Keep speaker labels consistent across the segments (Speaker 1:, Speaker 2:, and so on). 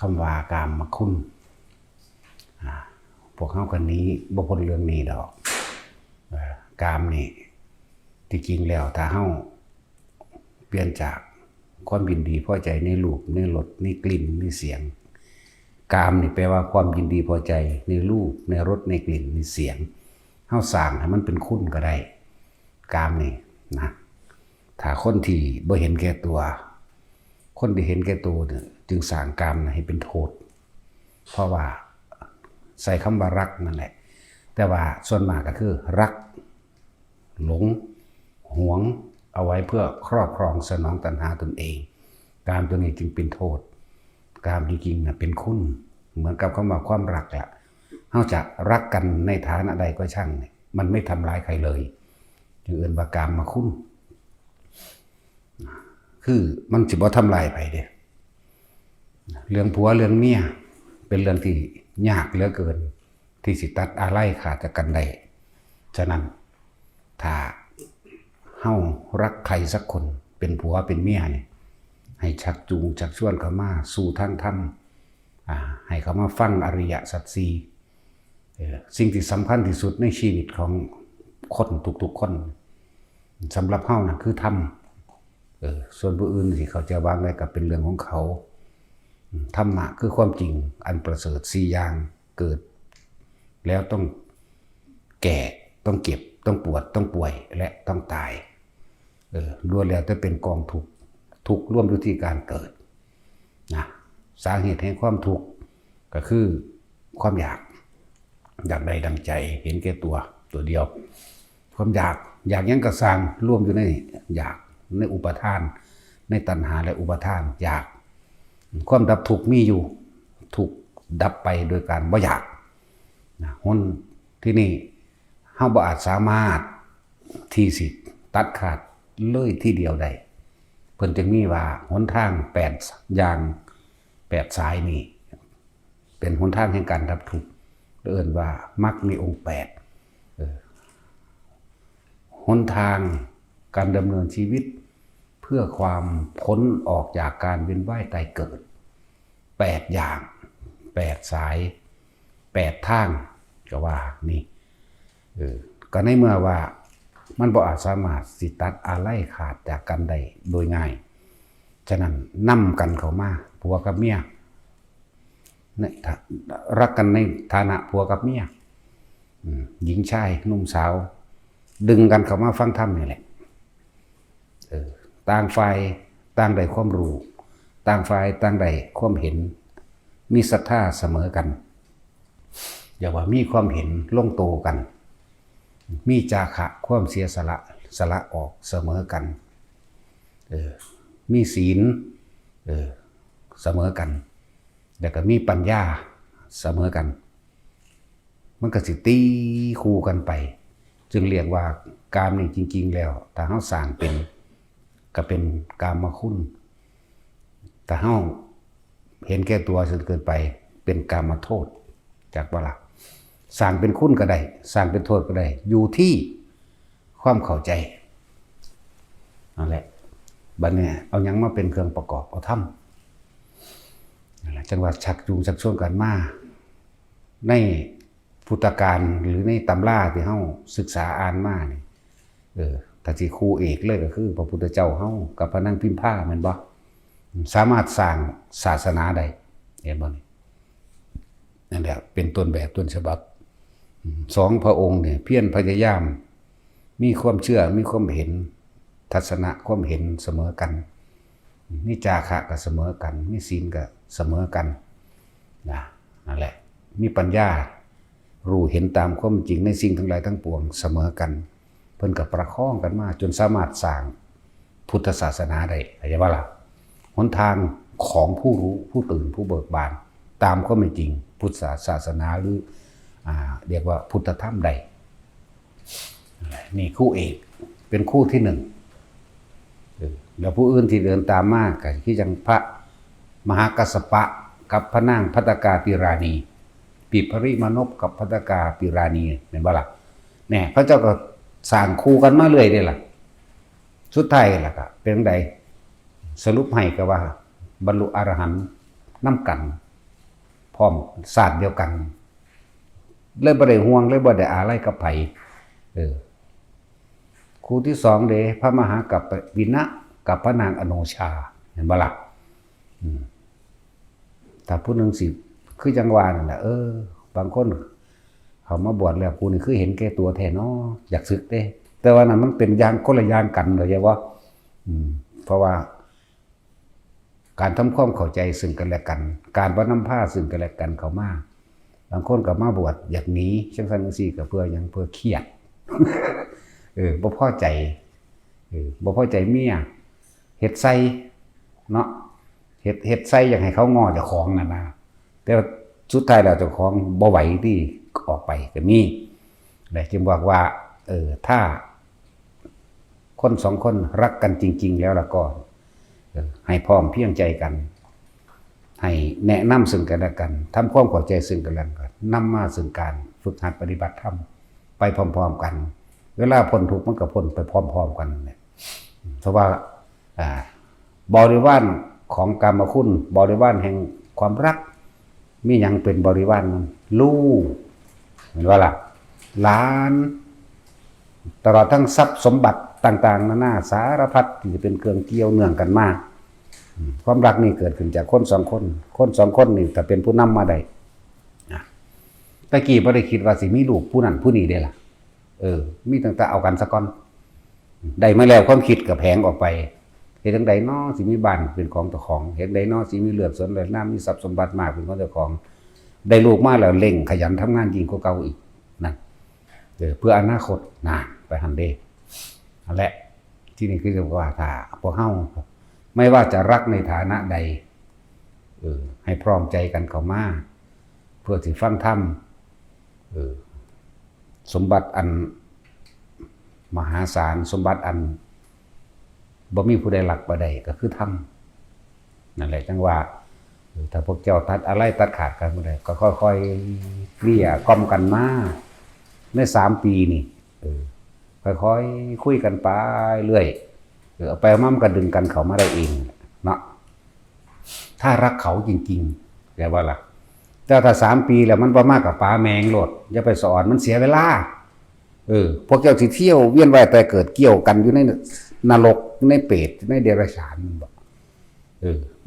Speaker 1: คำว่ากามคุณพวกเขาคนนี้บ่พ้นเรื่องนี้ดอกกามนี่ที่จริงแล้วถ้าเฮาเปลี่ยนจากความยินดีพอใจในรูปในรสในกลิ่นในเสียงกามนี่แปลว่าความยินดีพอใจในรูปในรสในกลิ่นในเสียงเฮาสร้างให้มันเป็นคุณก็ได้กามนี่นะถ้าคนที่บ่เห็นแก่ตัวคนที่เห็นแก่ตัวเนี่ยจึงสร้างกามให้เป็นโทษเพราะว่าใส่คำว่ารักนั่นแหละแต่ว่าส่วนมากก็คือรักหลงหวงเอาไว้เพื่อครอบครองสนองตัณหาตนเองกามตัวนี้จึงเป็นโทษกามจริงๆนะเป็นคุณเหมือนกับคำว่าความรักแหละเขาจะรักกันในฐานะใดก็ช่างมันไม่ทำร้ายใครเลยจึงเอื่นว่ากามมาคุณคือมันจะบ่ทำลายไปเด้เรื่องผัวเรื่องเมียเป็นเรื่องที่ยากเหลือเกินที่สิตัดอะไรขาดจากกันได้ฉะนั้นถ้าเฮารักใครสักคนเป็นผัวเป็นเมียเนี่ยให้ชักจูงชักชวนเขามาสู่ทางธรรมให้เขามาฟังอริยสัจสี่สิ่งที่สำคัญที่สุดในชีวิตของคนทุกๆคนสำหรับเฮานะคือธรรมส่วนผู้อื่นที่เขาจะวางไว้กับเป็นเรื่องของเขาธรรมะคือความจริงอันประเสริฐสี่อย่างเกิดแล้วต้องแก่ต้องเก็บต้องปวดต้องป่วยและต้องตายล้วนแล้วจะเป็นกองทุกข์ร่วมอยู่ที่การเกิดนะสาเหตุแห่งความทุกข์ก็คือความอยากใดดังใจเห็นแก่ตัวเดียวความอยากยังกระสร้างร่วมอยู่ในอยากในอุปทานในตัณหาและอุปทานอยากความดับทุกข์มีอยู่ทุกข์ดับไปโดยการบ่อยากนะหนที่นี่เฮาบ่อาจสามารถที่สิตัดขาดเลยที่เดียวได้เพิ่นจึงมีว่าหนทาง8อย่าง8สายนี่เป็นหนทางแห่งการดับทุกข์เอิ้นว่ามรรคมีองค์8หนทางการดำเนินชีวิตเพื่อความพ้นออกจากการเวียนว่ายตายเกิด8อย่าง8สาย8ทางก็ว่านี่ก็ในเมื่อว่ามันบ่อาจสามารถสิตัดอะไรขาดจากกันได้โดยง่ายฉะนั้นนำกันเข้ามาผัวกับเมียรักกันในฐานะผัวกับเมียหญิงชายหนุ่มสาวดึงกันเข้ามาฟังธรรมนี่แหละต่างฝ่ายต่างใดความรู้ต่างฝ่ายต่างใดความเห็นมีศรัทธาเสมอกันอย่าว่ามีความเห็นลงโตกันมีจาคะความเสียสละออกเสมอกันมีศีลเสมอกันแล้วก็มีปัญญาเสมอกันมันก็สิตีคู่กันไปจึงเรียกว่ากามนี่จริงๆแล้วถ้าเฮาสร้างเป็นก็เป็นกามคุณแต่เฮาเห็นแก่ตัวจนเกินไปเป็นกามโทษจากบ่ล่ะสร้างเป็นคุณก็ได้สร้างเป็นโทษก็ได้อยู่ที่ความเข้าใจนั่นแหละบัดนี้เอาหยังมาเป็นเครื่องประกอบเอาธรรมนั่นแหละจังหวัดชักจูงชักชวนกันมาในพุทธการหรือในตำราที่เฮาศึกษาอ่านมานี่ถ้าสิครูเอกเลยก็คือพระพุทธเจ้าเฮากับพระนางพิมพาแม่นบ่สามารถสร้างศาสนาได้เห็นบ่นี่นั่นแหละเป็นต้นแบบต้นฉบับ2พระองค์เนี่ยเพียรพยายามมีความเชื่อมีความเห็นทัศนะความเห็นเสมอกันมีจาคะก็เสมอกันมีศีลก็เสมอกันนั่นแหละมีปัญญารู้เห็นตามความจริงในสิ่งทั้งหลายทั้งปวงเสมอกันเพิ่นก็ประคองกันมาจนสามารถสร้างพุทธศาสนาได้เข้าใจบ่ล่ะหนทางของผู้รู้ผู้ตื่นผู้เบิกบานตามความจริงพุทธศาสนาหรือเรียกว่าพุทธธรรมใดนี่คู่เอกเป็นคู่ที่1แล้วผู้อื่นที่เดินตามมาก็คือจังพระมหากัสสปะกับพระนางภัตตกาปิราณีปิภริมานพกับภัตตกาปิราณีเห็นบ่ล่ะแน่พระเจ้าก็สร้างคู่กันมาเรื่อยนี่ล่ะสุดท้ายล่ะก็เป็นจังไดสรุปให้ก็ว่าบรรลุอรหันต์นำกัน ร้อมศาสตร์เดียวกันเลยบ่ได้ห่วงเลยบ่ได้อาลัยกับไผครูที่สองเด้พระมหากัปปวินะกับพระนางอโนชาเห็นบ่ล่ะถ้าผู้หนึ่งสิคือจังหวะนั่นแหละบางคนเขามาบวชแล้วกูนี่คือเห็นแก่ตัวแท้เนาะอยากศึกเด้แต่ว่านั้นมันเป็นอย่างคนละอย่างกันเลยใช่ป่ะเพราะว่าการทำความเข้าใจซึ่งกันและกัน การบ่นำผ้าซึ่งกันและกันเขามาบางคนก็มาบวชอยากหนีจังซั่นจังซี่ก็เพื่อหยังเพื่อเครียดบ่พอใจบ่พอใจเมียเฮ็ดใส่เนาะเฮ็ดใส่อยากให้เขาง้อเจ้าของนั่นนะแต่สุดท้ายแล้วเจ้าของบ่ไหวที่ออกไปก็มีได้จึงบอกว่าถ้าคนสองคนรักกันจริงๆแล้วก็ให้พร้อมเพียงใจกันให้แนะนำซึ่งกันและกันทำความเข้าใจซึ่งกันและกันนำมาซึ่งการฝึกหัดปฏิบัติธรรมไปพร้อมๆกันเวลาพ้นทุกข์มันก็พ้นไปพร้อมๆกันเนี่ยเพราะว่าบริวารของกามคุณบริวารแห่งความรักมีอย่างเป็นบริวารมันลูกเห็นว่าล่ะหลานตลอดทั้งทรัพย์สมบัติต่างๆนานาสารพัดที่จะเป็นเครื่องเกี่ยวเนื่องกันมากความรักนี่เกิดขึ้นจากคนสองคนนี่แต่เป็นผู้นำมาได้ตะกี้บ่ได้คิดว่าสิมีลูกผู้นั้นผู้นี้ได้ล่ะมีตั้งแต่เอากันซะก่อนได้มาแล้วความคิดกับแผงออกไปเฮ็ดจังได๋น้อสิมีบ้านเป็นของเจ้าของเฮ็ดใดน้อสิมีเลือดสนเลือดน้ำมีทรัพย์สมบัติมากเป็นของเจ้าของได้ลูกมาแล้วเร่งขยันทำงานยิ่งกว่าเก่าอีกนั่นเพื่ออนาคตไปหันเด้นั่นแหละที่นี่คือว่าถ้าพวกเฮาไม่ว่าจะรักในฐานะใดให้พร้อมใจกันเข้ามาเพื่อสิฟังธรรมสมบัติอันมหาศาลสมบัติอันบ่มีผู้ใดหลักบ่ได้ก็คือธรรมนั่นแหละจังว่าถ้าพวกเจ้าตัดอะไรตัดขาดกันบ่ได้ก็ค่อยๆเกลี่ยกล่อมกันมาใน3 ปีนี่ค่อยๆคุยกันไปเรื่อยไปมั่มกันดึงกันเขามาได้เองเนาะถ้ารักเขาจริงๆแต่ว่าล่ะแต่ถ้า3 ปีแล้วมันบ่มากกับป้าแมงโลดอย่าไปสอนมันเสียเวลาพวกเจ้าสิเที่ยวเวียนว่ายแต่เกิดเกี่ยวกันอยู่ในนรกในเปรตในเดรัจฉานบอก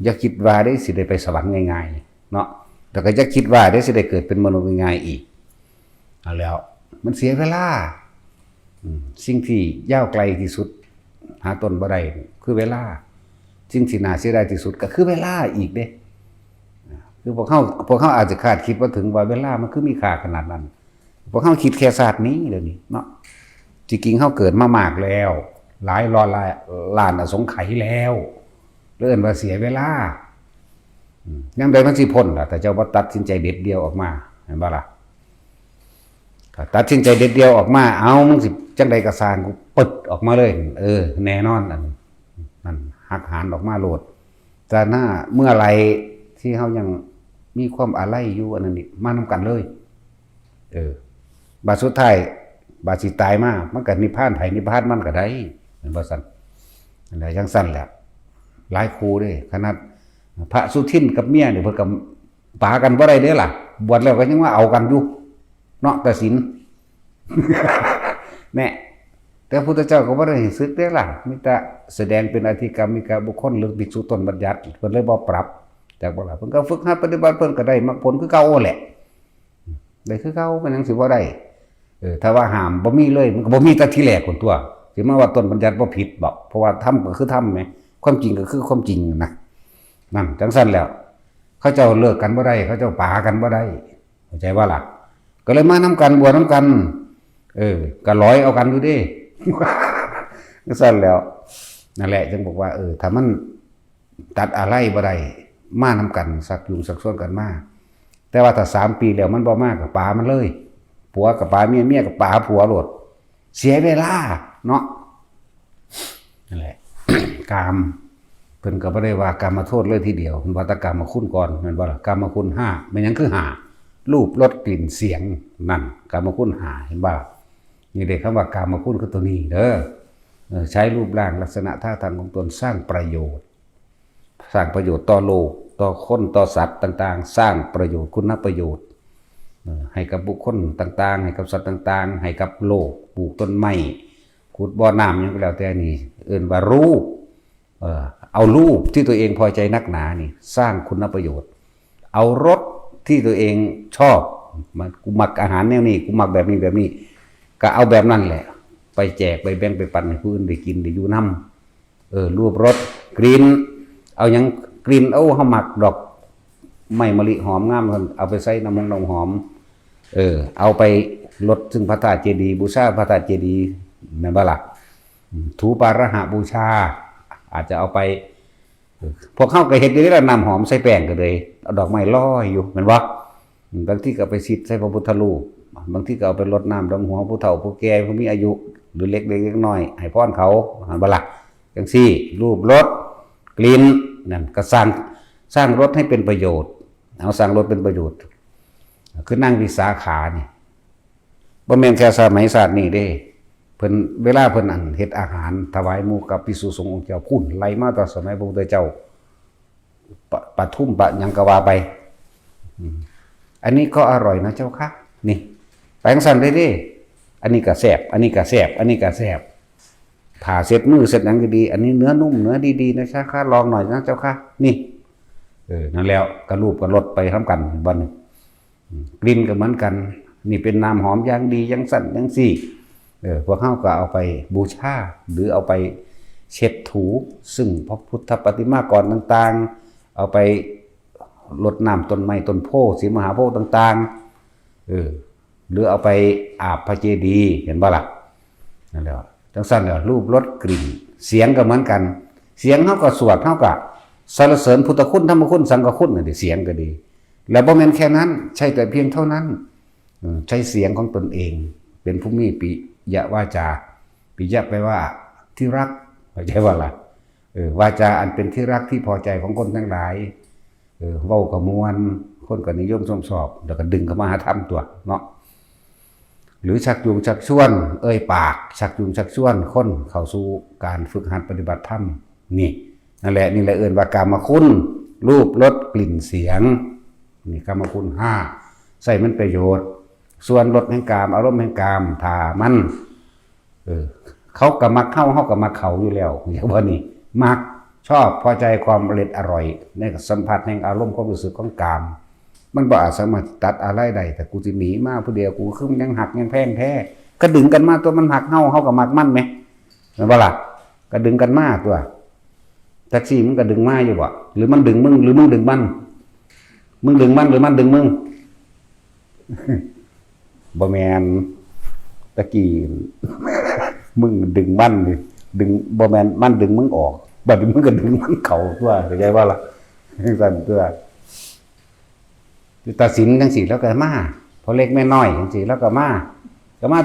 Speaker 1: อย่าคิดว่าได้สิได้ไปสวรรค์ง่ายๆเนาะแต่ก็อย่าคิดว่าได้สิได้เกิดเป็นมนุษย์ง่ายๆอีกแล้วมันเสียเวลาสิ่งที่ยาวไกลที่สุดหาต้นบ่ได้คือเวลาสิ่งที่น่าเสียดายที่สุดก็คือเวลาอีกเด้คือพวกเขาอาจจะคาดคิดว่าถึงว่าเวลามันคือมีค่าขนาดนั้นพวกเขาคิดแค่ศาสตร์นี้เดี๋ยวนี้เนาะจริงๆเขาเกิดมามากแล้วหลายร้อยล้านอสงไขยแล้วเรื่องว่าเสียเวลายังใดมันสิพ้นล่ะแต่เจ้าบ่ตัดสินใจเด็ดเดียวออกมาเห็นบ่ล่ะตัดสินใจเด็ดเดียวออกมาเอามึงสิจังใดก็สร้างกูปึดออกมาเลยแน่นอนนั่นหักหานออกมาโลดแต่หน้าเมื่อไรที่เขายังมีความอาลัยอยู่อันนั้นนี่มานำกันเลยบาดสุดท้ายบาดสิตายมามันก็นิพพานไผนิพพานมันก็ได้เหมือนบ่ซั่นอันใดจังซั่นแหละหลายครูเด้ขนาดพระสุทินกับเมียนี่เพิ่นก็ปากันบ่ได้เด้ล่ะบวชแล้วก็ยังว่าเอากันอยู่เนาะแต่ศีลแน่แต่พระพุทธเจ้าก็บ่ได้ให้ศึกเด้ล่ะมีแต่แสดงเป็นอธิกรรมิกบุคคลหรือภิกษุตนบัญญัติเพิ่นเลยบ่ปรับจากบ่ล่ะเพิ่นก็ฝึกหัดปฏิบัติเพิ่นก็ได้มรรคผลคือเก่าแหละได้คือเก่ามันยังสิบ่ได้ถ้าว่าห้ามบ่มีเลยมันก็บ่มีแต่ทีแรกคนตัวสิมาว่าต้นบัญญัติบ่ผิดบอกเพราะว่าธรรมก็คือธรรมแหมความจริงก็คือความจริงนะนั่นจังซั่นแล้วเขาเจ้าเลิกกันบ่ได้เขาเจ้าปากันบ่ได้เข้าใจว่าล่ะก็เลยมานํกันบวชนํกันก็ร้อยเอากันอยู่ดิจังซั่นแล้วนั่นแหละจึงบอกว่าถ้ามันตัดอะไรบ่ได้มานํกันสักยุ่งสักส่วนกันมาแต่ว่าถ้า3 ปีแล้วมันบ่มากก็ปามันเลยผัวกับปาเมียกับปาผัวโลดเสียเวลาเนาะนั่นแหละ กามเพิ่นก็บ่ได้ว่ากามมาโทษเลยทีเดียวเพิ่นว่าแตกามมาคุณก่อนแม่นบ่ล่ะกามมาคุณ5มันยังคือ5รูปรสกลิ่นเสียงนั่นกามมาคุณ5เห็นบ่ล่ะนี่เด็กคำว่ากามมาคุณคือตัวนี้เด้อใช้รูปร่างลักษณะท่าทางของตนสร้างประโยชน์ต่อโลก ต่อคนต่อสัตว์ต่างๆสร้างประโยชน์คุณประโยชน์ให้กับบุคคลต่างๆให้กับสัตว์ต่างๆให้กับโลกปลูกต้นไม้ขุดบ่อน้ำยังก็แล้วแต่นี่เอิ้นว่ารูปเอารูปที่ตัวเองพอใจนักหนานี่สร้างคุณประโยชน์เอารสที่ตัวเองชอบกูมักอาหารแนวนี้กูมักแบบนี้ก็เอาแบบนั้นแหละไปแจกไปแบ่งไปปันให้ผู้อื่นได้กินได้อยู่นำรูปรสกลิ่นเอายังกลิ่นเอาเฮามักดอกไม้มะลิหอมงามเอาไปใส่น้ำหอมเอาไปลดซึ่งพระธาตุเจดีย์บูชาพระธาตุเจดีย์แม่นบ่ล่ะถูปาระหะบูชาอาจจะเอาไปพวกเข้าก็เฮ็ดอยู่นี่ล่ะน้ำหอมใส่แป้งก็เลยเอาดอกไม้ลอยอยู่แม่นบ่บางทีก็ไปซิดใส่พระพุทธรูปบางทีก็เอาไปรดน้ำดำหัวผู้เฒ่าผู้แก่ผู้มีอายุหรือเล็กน้อยให้พรเขาหั่นบ่ล่ะจังซี่รูปรสกลิ่นนั่นก็สร้างรสให้เป็นประโยชน์เอาสร้างรสเป็นประโยชน์คือนั่งวิสาขานี่บ่แม่นแค่สมัยศาสตร์นี้เด้เพิ่นเวลาเพิ่นอันเฮ็ดอาหารถวายหมู่กับภิกษุสงฆ์องค์เจ้าพุ่นไล่มาตั้งสมัยพระพุทธเจ้าปทุมปะหยังก็ว่าไปอันนี้ก็อร่อยนะเจ้าค่ะนี่แปลงสั่นได้ดิอันนี้ก็แซ่บอันนี้ก็แซ่บอันนี้ก็แซ่บผ่าเสร็จมือเสร็จหยังก็ดีอันนี้เนื้อนุ่มเนื้อดีๆนะเจ้าค่ะลองหน่อยนะเจ้าค่ะนี่นั่นแล้วกระรูปกระรสไปทำกันบัดนี้กลิ่นก็เหมือนกันนี่เป็นน้ำหอมอย่างดีอย่างสั่นอย่างสี่พวกเขาก็เอาไปบูชาหรือเอาไปเช็ดถูซึ่งพระพุทธปฏิมากรต่างๆเอาไปรดน้ำต้นไม้ต้นโพธิ์สีมหาโพธิ์ต่างๆหรือเอาไปอาบพระเจดีย์เห็นบ่ล่ะนั่นแหละทั้งสั้นแล้วรูปรสกลิ่นเสียงก็เหมือนกันเสียงเขาก็สวดเขาก็สรรเสริญพุทธคุณธรรมคุณสังฆคุณนี่เสียงก็ดีแล้วบ่แม่นแค่นั้นใช่แต่เพียงเท่านั้นใช้เสียงของตนเองเป็นผู้มีปิยะวาจาปิยะแปลว่าที่รักเข้าใจว่าล่ะวาจาอันเป็นที่รักที่พอใจของคนทั้งหลายเว้ากับมวลคนก็นิยมชมชอบแล้วก็ดึงเข้ามาหาธรรมตัวเนาะหรือชักจูงชักชวนปากชักจูงชักชวนคนเข้าสู่การฝึกหัดปฏิบัติธรรมนี่นั่นแหละเอิ้นว่ากามคุณรูปรสกลิ่นเสียงนี่กามคุณ5ใส่มันประโยชน์ส่วนรสแห่งกามอารมณ์แห่งกามถ้ามันเขาก็มักเข้าเฮาก็มักเขาอยู่แล้วอย่างว่านี่มักชอบพอใจความอร่อยในสัมผัสแห่งอารมณ์ความรู้สึกของกามมันบ่อาจสามารถตัดอะไรได้แต่กูสิหนีมาผู้เดียวกูคือมันยังหักยังแพงแท้ก็ดึงกันมาตัวมันหักเฮาก็มักมันมั้ยแม่นบ่ล่ะก็ดึงกันมาตัวแท็กซี่มันก็ดึงมาอยู่บ่หรือมันดึงมึงหรือมึงดึงมันมึงดึงมันหรือมันดึงมึงบ่แม่นตะกี้มึงดึงมันนี่ดึงบ่แม่นมันดึงมึงออกบัดนี้มึงก็ดึงมันเข้าตัวเข้าใจว่าล่ะสั่นตัวตัดสินจังซี่แล้วก็มาพอเล็กแม่น้อยจังซี่แล้วก็มา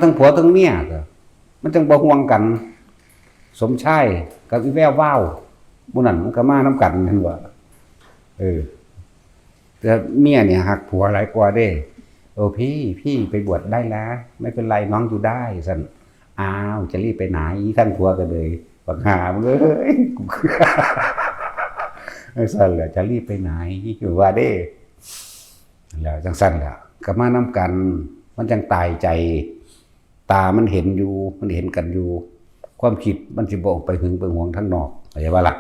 Speaker 1: ทั้งผัวทั้งเมียก็มันจังบ่ห่วงกันสมชายกับอีแววว้าวมื้อนั้นมันก็มานํกันนั่นว่าแต่เมียเนี่ยหักผัวหลายกว่าเด้พี่ไปบวชได้แล้วไม่เป็นไรน้องอยู่ได้สั่นอ้าวจะรีบไปไหนทั้งผัวก็เลยบักหามึงสั่นแหละจะรีบไปไหนอยู่ว่าเด้แล้วจังสั่นแหละก็มาน้ำกันมันจังตายใจตามันเห็นอยู่มันเห็นกันอยู่ความคิดมันสิบ่ออกไปหึงไปหวงทั้งนอกเข้าใจบ่ล่ะ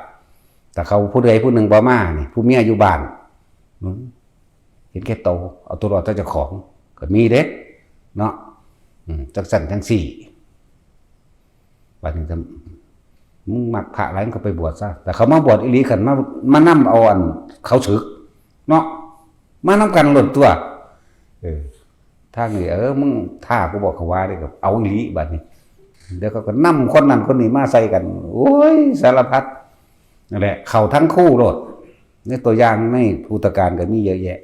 Speaker 1: แต่เขาผู้ใดผู้หนึ่งบ่มานี่ผู้เมียอยู่บ้านเห็นแก่โตเอาตัวรอดเจ้าของก็มีเด้เนาะจังสั่นจังสี่บัดนี้มึงมักพระหลายก็ไปบวชซะแต่เขามาบวชอีหลีขันมานํเอาอันเขาศึกเนาะมานํกันหล่นตัวถ้าไงมึงถ้ากูบอกเขาว่าได้กับเอาอีหลีบัดนี้เดี๋ยวเขาก็นํคนนั้นคนนี้มาใส่กันโอ้ยสารพัดนั่นแหละเข้าทั้งคู่โลดในตัวอย่างในพุทธกาลก็มีเยอะแยะ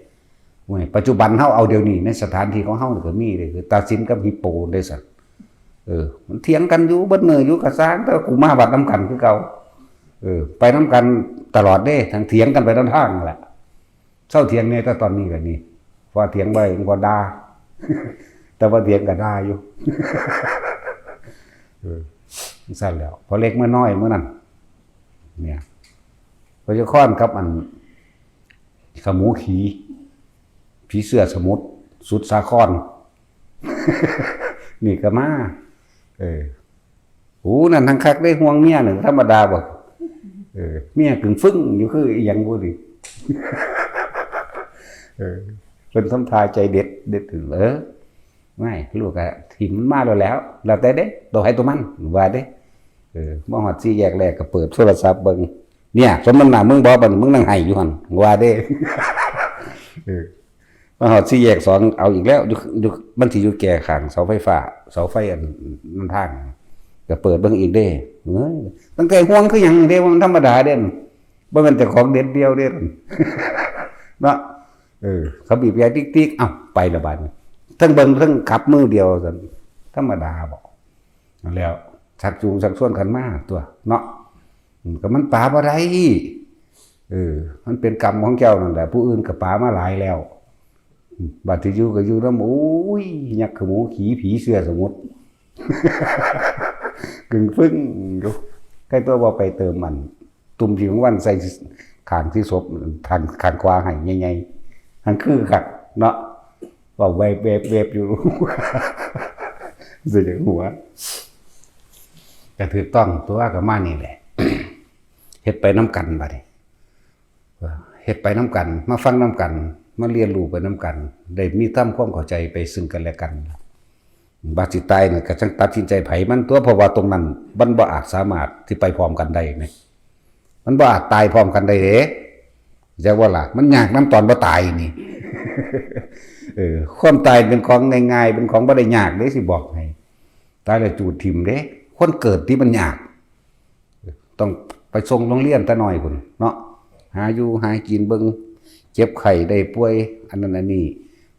Speaker 1: ปัจจุบันเฮาเอาเดี๋ยวนี้ในสถานที่ของเฮาก็มีเลยคือตาสินกับฮิปโปได้สั่นมันเถียงกันอยู่เบิดมื้ออยู่กะสร้างแต่กูมาบัดนำกันคือเก่าไปนำกันตลอดเด้ทั้งเถียงกันไปตามทางนั่นแหละเช้าเถียงเนี่ยแต่ตอนนี้ก็นี่พอเถียงไปมันก็ด่าแต่ว่าเถียงก็ด่าอยู่สั่นแล้วพอเล็กเมื่อน้อยเมื่อนั้นเนี่ยพอจะค้อนกับอัน ขมูขี่ผีเสื้อสมุทรสุดสาคร นี่ก็มาโอ้นั่นทางคักได้ห่วงเมียหนึ่งธรรมดาบ่เมียกึ่งฟึ่งอยู่คืออีหยังบ่ดิ เป็นทำทายใจเด็ดถึงไม่ลูกอะถิ่มมาแล้วแต่เด้ตัวให้ตัวมันว่าเด้มาหอดซี่แยกแรกก็เปิดโทรศัพท์เบิ่งเนี่ยสมน้ำหน้ามึงบ่บัดมึงนั่งไห้อยู่หั่นว่าเด้ มาหอดซี่แยก2เอาอีกแล้วอยู่มันสิอยู่แก่ข้างเสาไฟฟ้าเสาไฟอันนั้นทางก็เปิดเบิ่งอีกเด้ตั้งแต่ห่วงคือหยังเด้มันธรรมดาเด้บ่แม่นแต่ของเด็ดเดียวเด้เนาะเขาบีบแย่ติ๊กๆเอ้าไปละบาดทั้งเบิ่งทั้งขับมือเดียวซั่นธรรมดาบ่แล้วชักจูงชักชวนกันมาตัวเนาะก็มันปาบ่ได้มันเป็นกรรมของเจ้านั่นแหละผู้อื่นก็ปามาหลายแล้วบาดที่อยู่ก็อยู่นำโอ้ยยักษ์ขโมยขี่ผีเสื้อสมุทร กึ่งฟึ่งอยู่ใกล้ตัวบ่ไปเติมมันตุ่มที่ของวันใส่ข้างที่ศพข้างขวาให้ใหญ่ๆทั้งคือคักเนาะว่าเวบอยู่ สิจังหัวก็ถูกต้องตัวก็มานี่แหละ เฮ็ดไปน้ำกันบัดนี้เฮ็ดไปน้ำกันมาฟังน้ำกันมาเรียนรู้ไปน้ำกันได้มีทำความเข้าใจไปซึ่งกันและกันบาดสิตายเนี่ยก็จังตัดสินใจไผมันตัวเพราะว่าตรงนั้นมันบ่อาจสามารถที่ไปพร้อมกันได้ไหมมันบ่อาจตายพร้อมกันได้เด้จักว่าล่ะมันยากน้ำตอนบ่ตายนี่ ความตายเป็นของง่ายๆเป็นของบ่ได้ยากเด้สิบอกให้ตายแล้วจูดถิ่มเด้คนเกิดที่มันยากต้องไปส่งโรงเรียนแต่น้อยพุ่นเนาะหาอยู่หากินเบิ่งเจ็บไข้ได้ป่วยอันนั้นอันนี้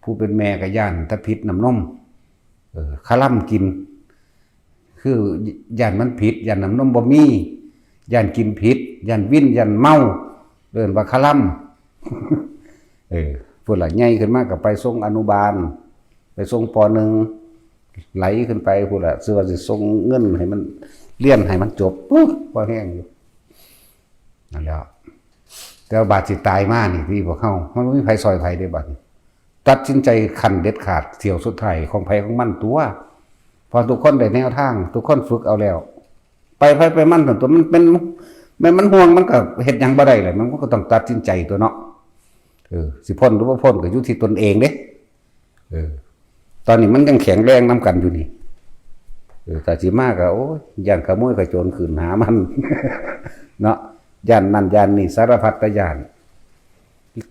Speaker 1: ผู้เป็นแม่ก็ย่านตะพิษน้ำนมคาล่ำกินคือย่านมันผิดย่านน้ำนมบ่มีย่านกินผิดย่านวิ่นย่านเมาเดินว่าคาล่ำพวกหล่ะใหญ่ขึ้นมากกับไปส่งอนุบาลไปส่งป .1 ไหลขึ้นไปพวกหล่ะซื้อว่าสิส่งเงินให้มันเรียนให้มันจบพอแห้งอยู่นั่นแหละแต่บาดสิตายมานี่พี่บอกเข้ามันไม่มีไผซอยไผได้บัดตัดสินใจขันเด็ดขาดเที่ยวสุดท้ายของไผของมันตัวพอทุกคนได้แนวทางทุกคนฝึกเอาแล้วไปมันตัวมันเป็นมันห่วงมันก็เฮ็ดหยังบ่ได้เลยมันก็ต้องตัดสินใจตัวเนาะสิพ้นหรือบ่พ้นก็อยู่ที่ตนเองเด้ตอนนี้มันยังแข็งแรงนํกันอยู่นี่แต่สิมาก็โอ้ยย่านขโมยขโจรขึ้นหามัน เนาะย่านนั่นย่านนี่สารพัดแต่ย่าน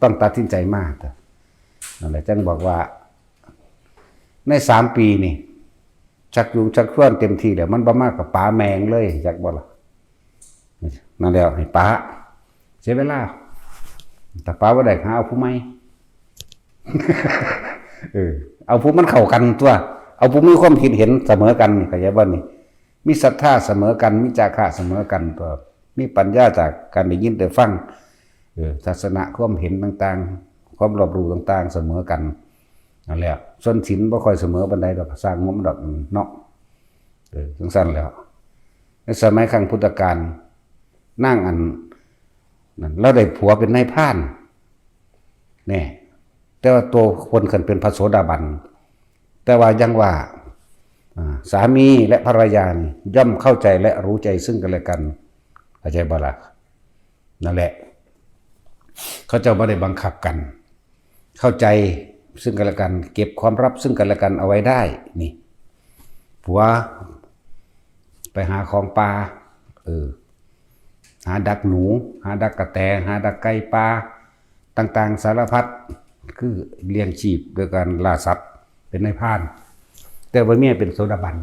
Speaker 1: ต้องตัดสินใจมากนั่นแหละจังบอกว่าใน3 ปีนี่ชักจูงชักชวนเต็มที่แล้วมันบ่มากกับป๋าแมงเลยจักบ่ล่ะนั่นแล้วให้ป๋าเสียเวลาแต่ป๋าบ่ได้หาเอาผู้ใหม่ เอาผู้มันเข้ากันตัวเอาผู้มีความคิดเห็นเสมอกันนี่เข้าใจบ่นี่มีศรัทธาเสมอกันมีจาคะเสมอกันตัวมีปัญญาจากการได้ยินได้ฟังทัศนะความเห็นต่างๆความรอบรู้ต่างๆเสมอกันนั่นแหละส่วนศีลบ่ค่อยเสมอปานใดดอกสร้างงมดอกเนาะจังซั่นแล้วในสมัยครั้งพุทธกาลนั่งอันนั่นแล้วได้ผัวเป็นนายพรานแน่แต่ว่าตัวคนขึ้นเป็นพระโสดาบันแต่ว่ายังว่าสามีและภรรยาย่อมเข้าใจและรู้ใจซึ่งกันและกันเข้าใจบ่ล่ะนั่นแหละเขาเจ้าไม่ได้บังคับกันเข้าใจซึ่งกันและกันเก็บความลับซึ่งกันและกันเอาไว้ได้นี่ผัวไปหาของป่าหาดักหนูหาดักกระแตหาดักไก่ป่าต่างๆสารพัดคือเลี้ยงชีพโดยการล่าสัตว์เป็นนายพรานแต่ว่าเมียเป็นโสดาบัน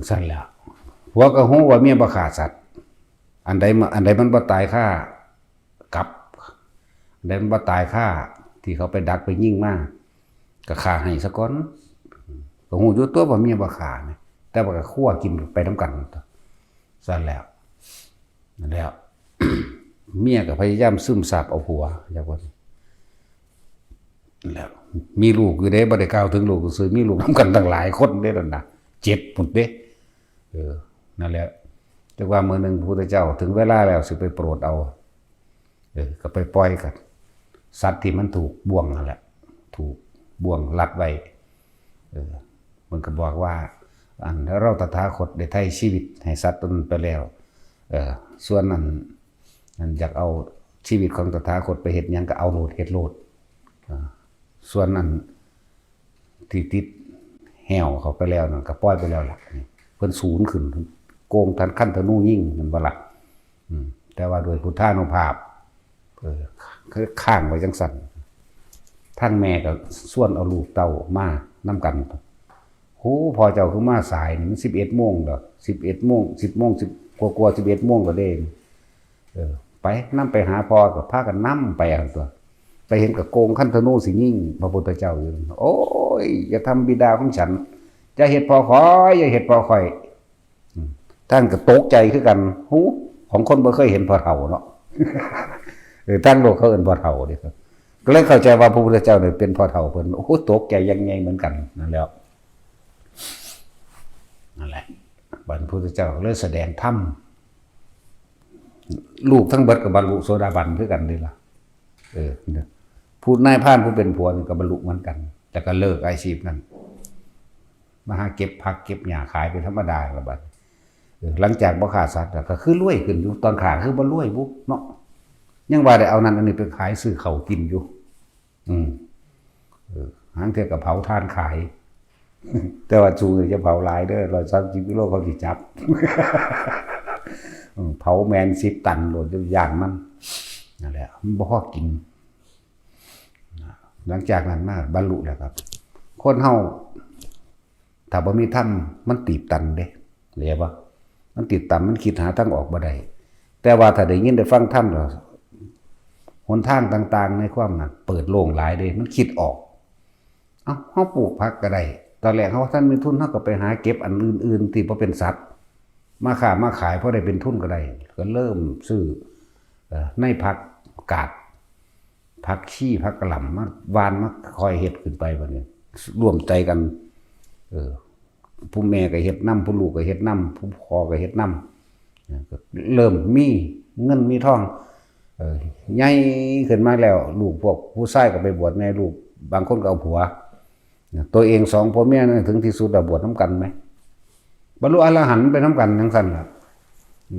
Speaker 1: สั่นแล้วผัวก็ฮู้ว่าเมียบ่ฆ่าสัตว์อันใดมันบ่ตายฆ่ากับอันใดมันบ่ตายฆ่าที่เขาไปดักไปยิงมาก็ฆ่าให้ซะก่อนก็ฮู้อยู่ตัวว่าเมียบ่ฆ่านะแต่ว่าก็คั่วกินไปนำกันสั่นแล้วนั่นแล้ว เมียก็พยายามซึมซับเอาผัวจักว่าแล้วมีลูกอยู่เด้บ่ได้กล่าวถึงลูกซื่อมีลูกนำกันตั้งหลายคนเด้นั่นน่ะ7พุ่นเด้นั่นแหละแต่ว่ามื้อนึงพระพุทธเจ้าถึงเวลาแล้วสิไปโปรดเอา ก็ไปปล่อยกับสัตว์ที่มันถูกบ่วงนั่นแหละถูกบ่วงรัดไว้มันก็บอกว่าอันเราตถาคตได้ไถ่ชีวิตให้สัตว์ตนไปแล้วส่วนนั้นอยากเอาชีวิตของตถาคตไปเฮ็ดหยังก็เอาโลดเฮ็ดโลดส่วนนั้นที่ติดแหวเขาไปแล้วนั่นก็ปล่อยไปแล้วล่ะเพิ่นสูญขึ้นโกงทันขั้นธนูยิ่งนั่นบ่ล่ะแต่ว่าโดยพุทธานุภาพคือข้างไว้จังสั่นทั้งแม่ก็ส่วนเอาลูกเต้ามานำกันโหพอเจ้าคือมาสายนี่มัน11 โมงดอก11 โมง10 โมง10กว่าๆ11 โมงก็เด้ไปนำไปหาพ่อก็พากันนำไปตัวไปเห็นกับโกงขั้นธนูสิยิ่งพระพุทธเจ้าอยู่โอ้ยอย่าทำบิดาของฉันจะเฮ็ดพอคอยอย่าเฮ็ดพอคอยท่านก็ตกใจคือกันหูของคนบ่เคยเห็นพ่อเฒ่าเนาะตั้งโลกเขาเอิ้นพ่อเฒ่าเด้ครับก็เลยเข้าใจว่าพระพุทธเจ้าเนี่ยเป็นพ่อเฒ่าเพิ่นโอ้โหตกใจยังไงเหมือนกันนั่นแหละบรรพพุทธเจ้าเลยแสดงธรรมลูกทั้งเบิดกับบรรลุโสดาบันคือกันนี่ล่ะผู้นายพรานผู้เป็นผัวกับบรรลุเหมือนกันแต่ก็เลิกอาชีพนั้นมาหาเก็บผักเก็บหญ้าขายเป็นธรรมดาละบัดหลังจากบ่ฆ่าสัตว์ก็คือรวยขึ้นอยู่ตอนขาคือบ่รวยบุเนาะยังว่าได้เอานั้นอันนี้ไปขายซื้อเขากินอยู่หางเทียกับเผาทานขายแต่ว่าจูงจะเผาหลายเด้อ130 กิโลเขาสิจับเผาแมน10 ตันโดนย่างมันนั่นแหละมันบ่พอกินหลังจากนั้นมาบรรลุแล้วครับคนเฮาถ้าบ่มีธรรมมันตีบตันเด้เรียกว่ามันติดตันมันคิดหาทางออกบ่ได้แต่ว่าถ้าได้ยินได้ฟังธรรมแล้วหนทางต่างๆในความนั้นเปิดโล่งหลายเด้มันคิดออกเฮาปลูกผักก็ได้ตอนแรกเฮาท่านมีทุนเฮาก็ไปหาเก็บอันอื่นๆที่บ่เป็นสัตว์มาขายเพราะได้เป็นทุนก็ได้ก็เริ่มซื้อในผักกาดผักชีผักกะหล่ำมาวานมาคอยเฮ็ดขึ้นไปบัดนี้ร่วมใจกันผู้แม่ก็เฮ็ดนำผู้ลูกก็เฮ็ดนำผู้พ่อก็เฮ็ดนำเริ่มมีเงินมีทองใหญ่ขึ้นมาแล้วลูกพวกผู้ชายก็ไปบวชแม่ลูกบางคนก็เอาผัวตัวเอง2พ่อแม่ถึงที่สุดบวชนำกันมั้ยบรรลุอรหันต์ไปนำกันจังซั่นล่ะ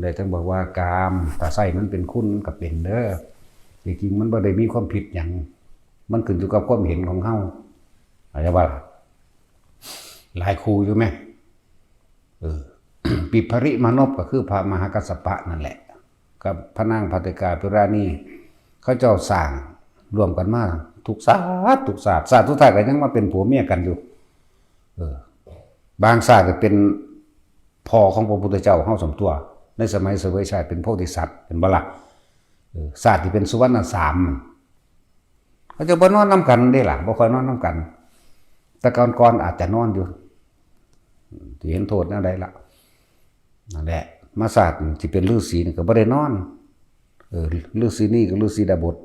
Speaker 1: ได้จังบอกว่ากามถ้าใส่มันเป็นคุณมันก็เป็นเด้อจริงๆมันบ่ได้มีความผิดหยังมันขึ้นอยู่กับความเห็นของเฮาอาจจะว่าหลายครูอยู่ไหมปิภริมานพก็คือพระมหากัสสปะนั่นแหละกับพระนางภัตติกาภิราณีเขาเจ้าสร้างรวมกันมาทุกศาสตร์ทุกท้ายก็ยังมาเป็นผัวเมียกันอยู่บางศาสตร์ก็เป็นพ่อของพระพุทธเจ้าเฮาสมตัวในสมัยเสวยชาติเป็นโพธิสัตว์เป็นบ่ล่ะศาสตร์ที่เป็นสุวรรณสามเขาจะบ่นอนนำกันได้ล่ะบ่ค่อยนอนนำกันแต่ก่อนอาจจะนอนอยู่ที่เห็นโทษแนวใดล่ะนั่นแหละมาศาสตร์ที่เป็นฤาษีนี่ก็บ่ได้นอนฤาษีนี่กับฤาษีดาบท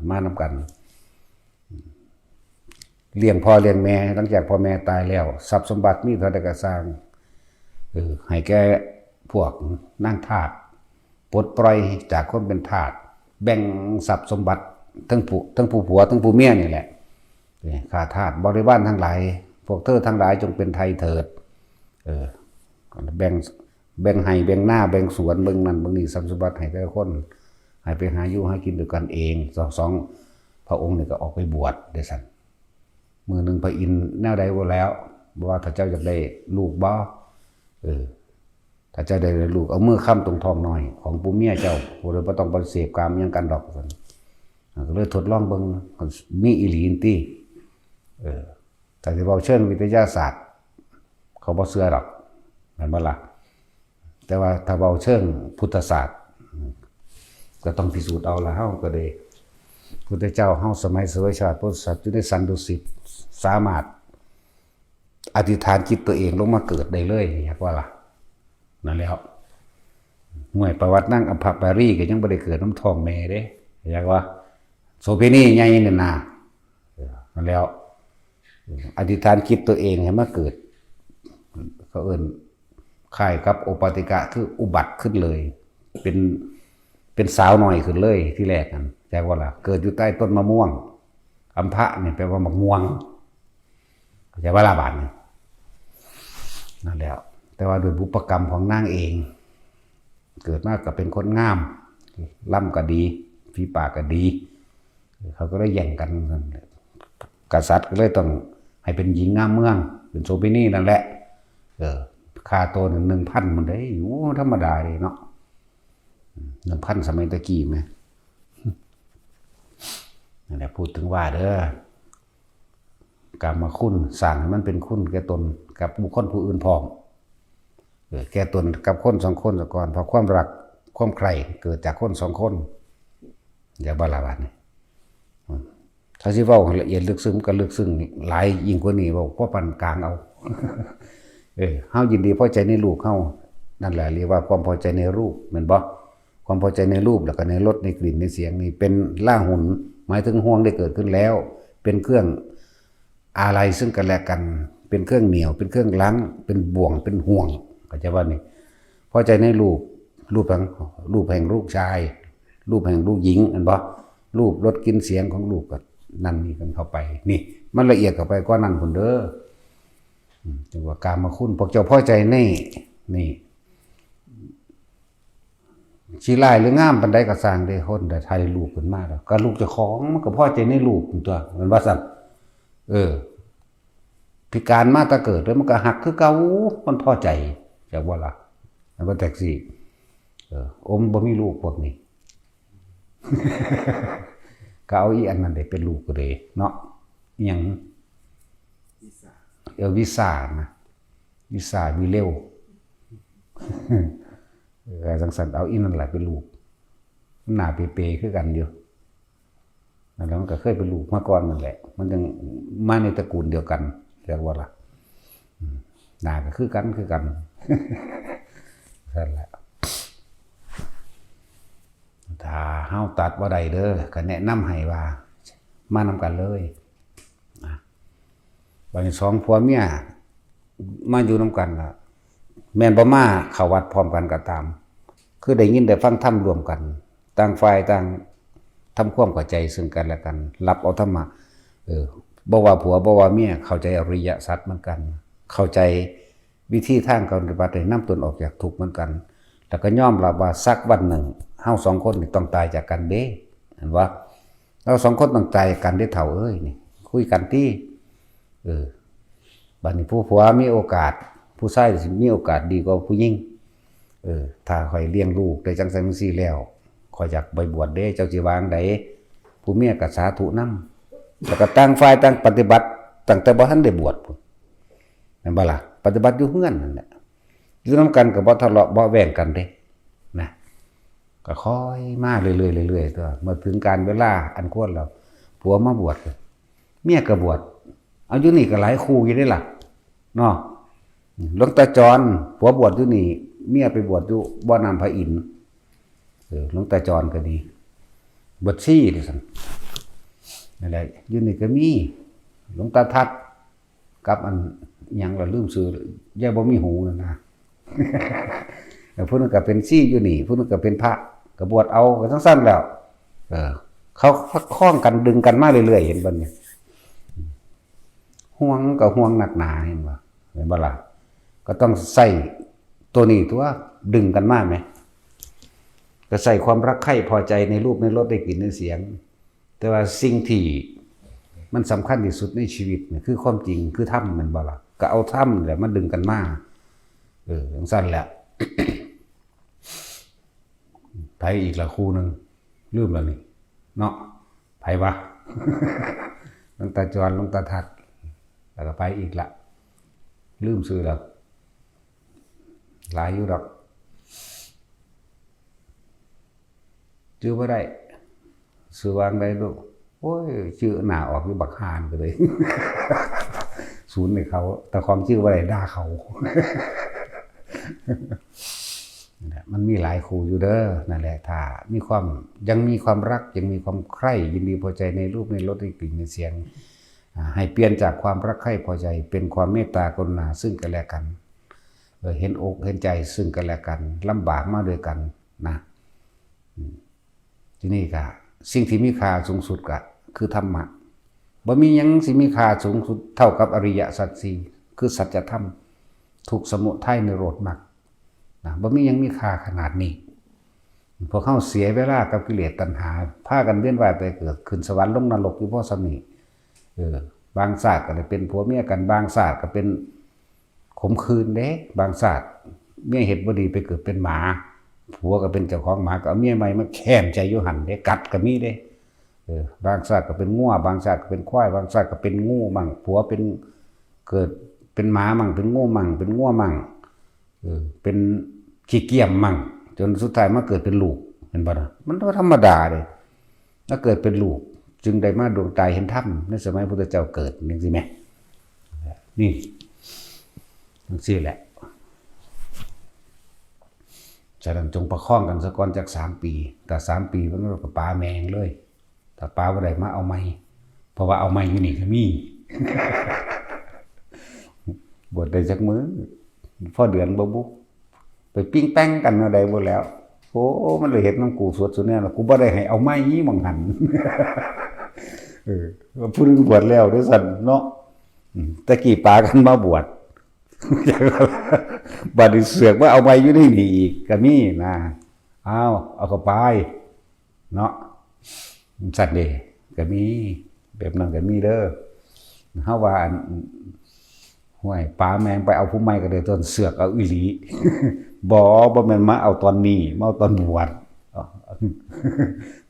Speaker 1: มานำกันเลี้ยงพ่อเลี้ยงแม่หลังจากพ่อแม่ตายแล้วทรัพย์สมบัติมีเท่าใดก็สร้างให้แก่พวกนางทาสปลดปล่อยจากคนเป็นทาสแบ่งทรัพย์สมบัติทั้งผู้ผัวทั้งผู้เมียนี่แหละข้าทาสบริวารทั้งหลายพวกเธอทั้งหลายจงเป็นไทยเถิดแบ่งให้แบ่งหน้าแบ่งสวนแบ่งนั่นแบ่งนี่ทรัพย์สมบัติให้แต่ละคนให้ไปหาอยู่หากินด้วยกันเองสองพระองค์นี่ก็ออกไปบวชได้สั่นมือหนึ่งพระอินทร์แนวใดว่าแล้วบอกว่าถ้าเจ้าอยากได้ลูกบ่ถ้าเจ้าได้ลูกเอามือค้ำตรงท้องหน่อยของปู่เมียเจ้าบ่ได้บ่ต้องไปเสพกามยังกันดอกสั่นก็เลยทดลองเบิ่งมีอีหลีนติแต่ที่บอกเชิงวิทยาศาสตร์เขาบ่เชื่อดอกแม่นบ่ล่ะแต่ว่าถ้าเว้าเชิงพุทธศาสตร์ก็ต้องพิสูจน์เอาละเฮาก็ได้พุทธเจ้าเฮาสมัยเสวยชาติพุทธศาสตร์อยู่ในสันดุสิตสามารถอธิษฐานจิตตัวเองลงมาเกิดได้เลยอยากว่าล่ะนั่นแล้วห่วยประวัตินั่งอภปารีก็ยังบ่ได้เกิดน้ำท้องแม่เด้อยากว่าโสเภณีใหญ่นี่น่ะนั่นแล้วอธิษฐานจิตตัวเองให้มาเกิดเขาเอิ้นคล้ายกับโอปาติกะคืออุบัติขึ้นเลยเป็น เป็นสาวหน่อยขึ้นเลยที่แรกนั่นแต่ว่าล่ะเกิดอยู่ใต้ต้นมะม่วงอัมพะเนี่ยแปลว่ามะม่วงแต่ว่าลาบานนั่นแหละแต่ว่าโดยบุพกรรมของนางเองเกิดมาก็เป็นคนงามล่ำก็ดีฝีปากก็ดีเขาก็ได้แย่งกันกษัตริย์ก็เลยต้องให้เป็นหญิงงามเมืองเป็นโซเปนี่นั่นแหละค่าตัว1,000มันได้อยู่ธรรมดาเลยเนาะ1,000สมัยตะกี้ไหมนั่นแหละพูดถึงว่าเด้อกรรมคุณสั่งให้มันเป็นคุณแก่ตนกับบุคคลผู้อื่นพร้อมแก่ตนกับคนสองคนก่อนเพราะความรักความใคร่เกิดจากคนสองคนอย่าบาลาบันนี่ถ้าสิเว้าละเอียดลึกซึ้งก็ลึกซึ้งหลายยิ่งกว่านี้ว่าเพราะปานกลางเอาเฮายินดีพอใจในรูปเฮานั่นแหละเรียกว่าความพอใจในรูปแม่นบ่ความพอใจในรูปแล้วก็ในรสในกลิ่นในเสียงนี่เป็นล่าหุนหมายถึงห่วงได้เกิดขึ้นแล้วเป็นเครื่องอะไรซึ่งกันและกันเป็นเครื่องเหนียวเป็นเครื่องล้างเป็นบ่วงเป็นห่วงก็จะว่านี่พอใจในรูปแห่งลูกชายรูปแห่งลูกหญิงอันบ่รูปรสกลิ่นเสียงของลูกก็นั่นนี่กันเข้าไปนี่มันละเอียดเข้าไปกว่านั้นพุ่นเด้อจังว่ากามคุณพวกเจ้าพอใจในนี่สิร้ายหรืองามปานใดก็สร้างได้คนได้ถ่ายรูปขึ้นมาแล้วก็ลูกเจ้าของมันก็พอใจในรูปตัวมันว่าซั่นพิการมาแต่เกิดแล้วมันก็หักคือเก่ามันพอใจจักว่าล่ะมันบ่แท็กซี่อมบ่มีลูกพวกนี้ ก็เอาอีอันนั้นได้เป็นลูกก็เลยเนาะอิหยังวิซ่านะวิซ่าวิเร็วสังสรรค์เอาอีนั่นแหละเป็นลูกหน้าเปๆคือกันอยู่แล้วมันก็เคยเป็นลูกมาก่อนนั่นแหละมันยังมาในตระกูลเดียวกันเรียกว่าล่ะหน้าก็คือกันนั่นแหละถ้าเฮาตัดบ่ได้เด้อก็แนะนำให้ว่ามานำกันเลยบัดนี้สองผัวเมียมาอยู่นำกันล่ะแม่นบ่มาเข้าวัดพร้อมกันก็ตามคือได้ยินได้ฟังธรรมรวมกันต่างฝ่ายต่างทำความเข้าใจซึ่งกันและกันรับเอาธรรมะบ่ว่าผัวบ่ว่าเมียเข้าใจอริยสัจเหมือนกันเข้าใจวิธีทางการปฏิบัติให้นำตนออกจากทุกข์เหมือนกันแล้วก็ยอมรับว่าสักวันหนึ่งเฮาสองคนนี่ต้องตายจากกันเด้เห็นว่าเราสองคนต้องตายกันได้เท่านี่คุยกันที่บัดนี้ผู้ผัวมีโอกาสผู้ชายมีโอกาสดีกว่าผู้หญิงถ้าข่อยเลี้ยงลูกได้จังซั่นจังซี่แล้วข่อยอยากไปบวชเด้เจ้าสิวางใดผู้เมียก็สาธุนำแล้วก็ต่างฝ่ายต่างปฏิบัติตั้งแต่บ่ทันได้บวชพุ่นแม่นบ่ล่ะปฏิบัติอยู่เฮือนนั่นแหละอยู่นำกันก็บ่ทะเลาะบ่แว้งกันเด้นะก็ค่อยมาเรื่อยๆตัวเมื่อถึงการเวลาอันควรแล้วผัวมาบวชเมียก็บวชเอาอยู่นี่ก็หลายคู่อยู่ได้ล่ะเนาะหลวงตาจรผัวบวชอยู่นี่เมียไปบวชอยู่บ่อน้ำพระอินทร์หลวงตาจรก็ดีบวชชีดิซั่นนั่นแหละอยู่นี่ก็มีหลวงตาทัดกับอันหยังล่ะลืมชื่อย่าบ่มีหูนั่นนะผู้นึงก็เป็นซี่อยู่นี่ผู้นึงก็เป็นพระก็บวชเอาก็ทั้งสั้นแล้วเขาคล้องกันดึงกันมาเรื่อยๆเห็นบ่เนี่ยห่วงกับห่วงหนักหนาเห็นบ่ล่ะก็ต้องใส่ตัวนี้ตัวดึงกันมากไหมก็ใส่ความรักใคร่พอใจในรูปในรสในกลิ่นในเสียงแต่ว่าสิ่งที่มันสำคัญที่สุดในชีวิตเนี่ยคือความจริงคือธรรมมันบ่ล่ะก็เอาธรรมแหละมาดึงกันมาอย่างสั้นแหละไผอีกละคู่นึงลืมแล้วนี่เนาะไผวะหลวงตาจรหลวงตาทัดแล้วก็ไปอีกละลืมชื่อแล้วหลายอยู่ดอกชื่อบ่ได้ชื่อวางได้ลูกโอ้ยชื่อหน้าออกอยู่บักฮานก็เลยศูนย์ให้เขาแต่ความชื่อบ่ได้ด่าเขามันมีหลายคู่อยู่เด้อนั่นแหละถ้ายังมีความรักยังมีความใคร่ยินดีพอใจในรูปในรสในกลิ่นในเสียงให้เปลี่ยนจากความรักใคร่พอใจเป็นความเมตตากรุณาซึ่งกันและกันเห็นอกเห็นใจซึ่งกันและกันลำบากมาด้วยกันนะ ทีนี้ก็สิ่งที่มีค่าสูงสุดก็คือธรรมะบ่มีหยังสิมีค่าสูงสุดเท่ากับอริยสัจสี่คือสัจธรรมทุกข์สมุทัยนิโรธมรรคนะบ่มีหยังมีค่าขนาดนี้พอเข้าเสียเวลากับกิเลสตัณหาพากันเวียนว่ายไปเกิดขึ้นสวรรค์ลงนรกอยู่เพราะสมีบางศาสตร์ก็ได้เป็นผัวเมียกันบางศาสตร์ก็เป็นข่มขืนเด้บางศาสตร์เมียเฮ็ดบ่ดีไปเกิดเป็นหมาผัวก็เป็นเจ้าของหมาก็เอาเมียใหม่มาแค้นใจอยู่หั่นเด้กัดก็มีเด้บางศาสตร์ก็เป็นงัวบางศาสตร์ก็เป็นควายบางศาสตร์ก็เป็นงูมั่งผัวเป็นเกิดเป็นหมามั่งเป็นงูมั่งเป็นงัวมั่งเป็นขี้เกียจมั่งจนสุดท้ายมาเกิดเป็นลูกเห็นบ่ล่ะมันก็ธรรมดาเลยถ้าเกิดเป็นลูกจึงได้มาดวงตาเห็นธรรมในสมัยพุทธเจ้าเกิดจังซี่แหมนี่จังซี่แหละฉะนั้นจงประคองกันซะก่อนจาก3 ปีแต่3 ปีมันก็ปาแมงเลยถ้าปาบ่ได้มาเอาใหม่เพราะว่าเอาใหม่อยู่นี่ก็มีบวชได้จักมื้อพอเดือนบ่บุไปปิ้งแป้งกันเอาได้บ่แล้วโอ้มันเลยเฮ็ดนำกูสวดสุดแน่ล่ะกูบ่ได้ให้เอาใหม่หม่องหันผู้นึงบวชแล้วด้วยซั่นเนาะตะกี้ปากันมาบวชบัดนี้เสือกว่าเอาใหม่อยู่ในนี่อีกก็มีนะเอาเข้าไปเนาะสัตว์เด้ก็มีแบบนั้นก็มีเด้อเฮาว่าห้วยปลาแมงไปเอาผู้ใหม่ก็ได้ตอนเสือกเอาอีหลีบ่แม่นมาเอาตอนนี้มาเอาตอนบวช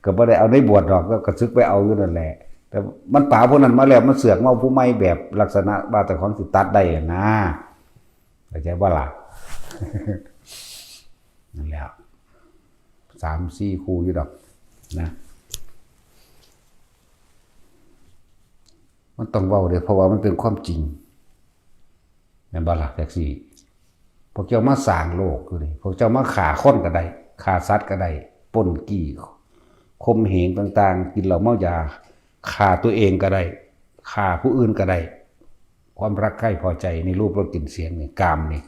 Speaker 1: ก็บ่ได้เอาในบวชดอกก็ซึกไปเอาอยู่นั่นแหละแต่มันป่าพวกนั้นมาแล้วมันเสือกมาเอาผู้ใหม่แบบลักษณะว่าแต่ของสิตัดได้นะเข้าใจบ่ล่ะนั่นแหละ3-4 คู่อยู่ดอกนะมันต้องเว้าเด้เพราะว่ามันเป็นความจริงแม่นบ่ล่ะจักซี่พวกเจ้ามาสร้างโลกคือนี่พวกเจ้ามาฆ่าคนก็ได้ฆ่าสัตว์ก็ได้ปล้นกี้ข่มเหงต่างๆกินเหล้าเมายาฆ่าตัวเองก็ได้ฆ่าผู้อื่นก็ได้ความรักใคร่พอใจในรูปรสกลิ่นเสียงนี่กามนี่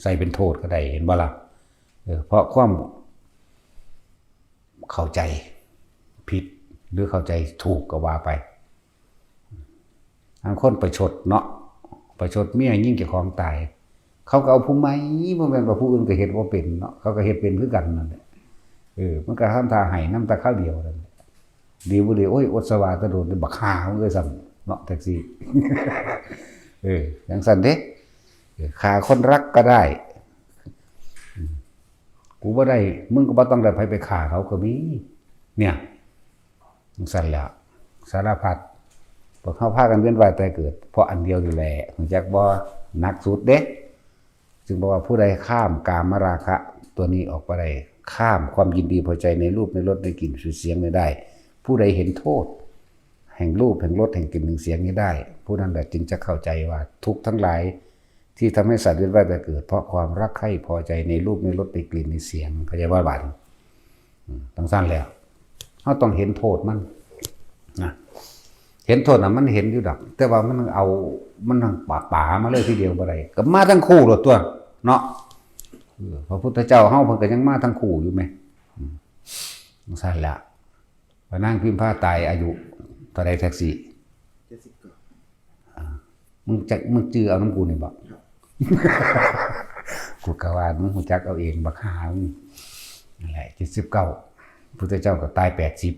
Speaker 1: ใส่เป็นโทษก็ได้เห็นบ่ล่ะเพราะความเข้าใจผิดหรือเข้าใจถูกก็ว่าไปบางคนประชดเนาะประชดเมียยิ่งเจ้าของตายเขาก็เอาผู้ใหม่บ่แม่นว่าผู้อื่นก็เฮ็ดบ่เป็นเนาะเขาก็เฮ็ดเป็นคือกันนั่นแหละมันก็ทำท่าให้น้ำตาข้าวเดียวนั่นดีบ่ดีโอ้ยอดสวาตะโดนบักหามันก็สั่นเนาะแท็กซี่จังซั่นเด้ฆ่าคนรักก็ได้กูบ่ได้มึงก็บ่ต้องได้ไปฆ่าเขาก็มีเนี่ยจังซั่นแหละสารพัดพวกเฮาพากันเวียนว่ายตายเกิดเพราะอันเดียวอยู่แหละรู้จักบ่หนักสุดเด้จึงบอกว่าผู้ใดข้ามกามราคะตัวนี้ออกไปได้ข้ามความยินดีพอใจในรูปในรสในกลิ่นเสียงไม่ได้ผู้ใดเห็นโทษแห่งรูปแห่งรสแห่งกลิ่นแห่งเสียงนี้ได้ผู้นั้นแหละจึงจะเข้าใจว่าทุกข์ทั้งหลายที่ทำให้สัตว์เวียนว่ายตายเกิดเพราะความรักใคร่พอใจในรูปในรสในกลิ่นในเสียงเข้าใจว่าบัดต้องสั้นแล้วเฮาต้องเห็นโทษมันนะเห็นโทษน่ะมันเห็นอยู่ดอกแต่ว่ามันเอามันทางป่ามาเลยทีเดียวบ่ได้ก็มาทั้งคู่โลดตัวเนาะพระพุทธเจ้าเฮาเพิ่นก็ยังมาทั้งคู่อยู่แม่ซั่นล่ะพระนางพิมพาตายอายุเท่าใดแท็กซี่79มึงจื้อเอาน้ำกูนี่บ่กูก็ว่ามึงฮู้จักเอาเองบักหานั่นแหละ79พุทธเจ้าก็ตาย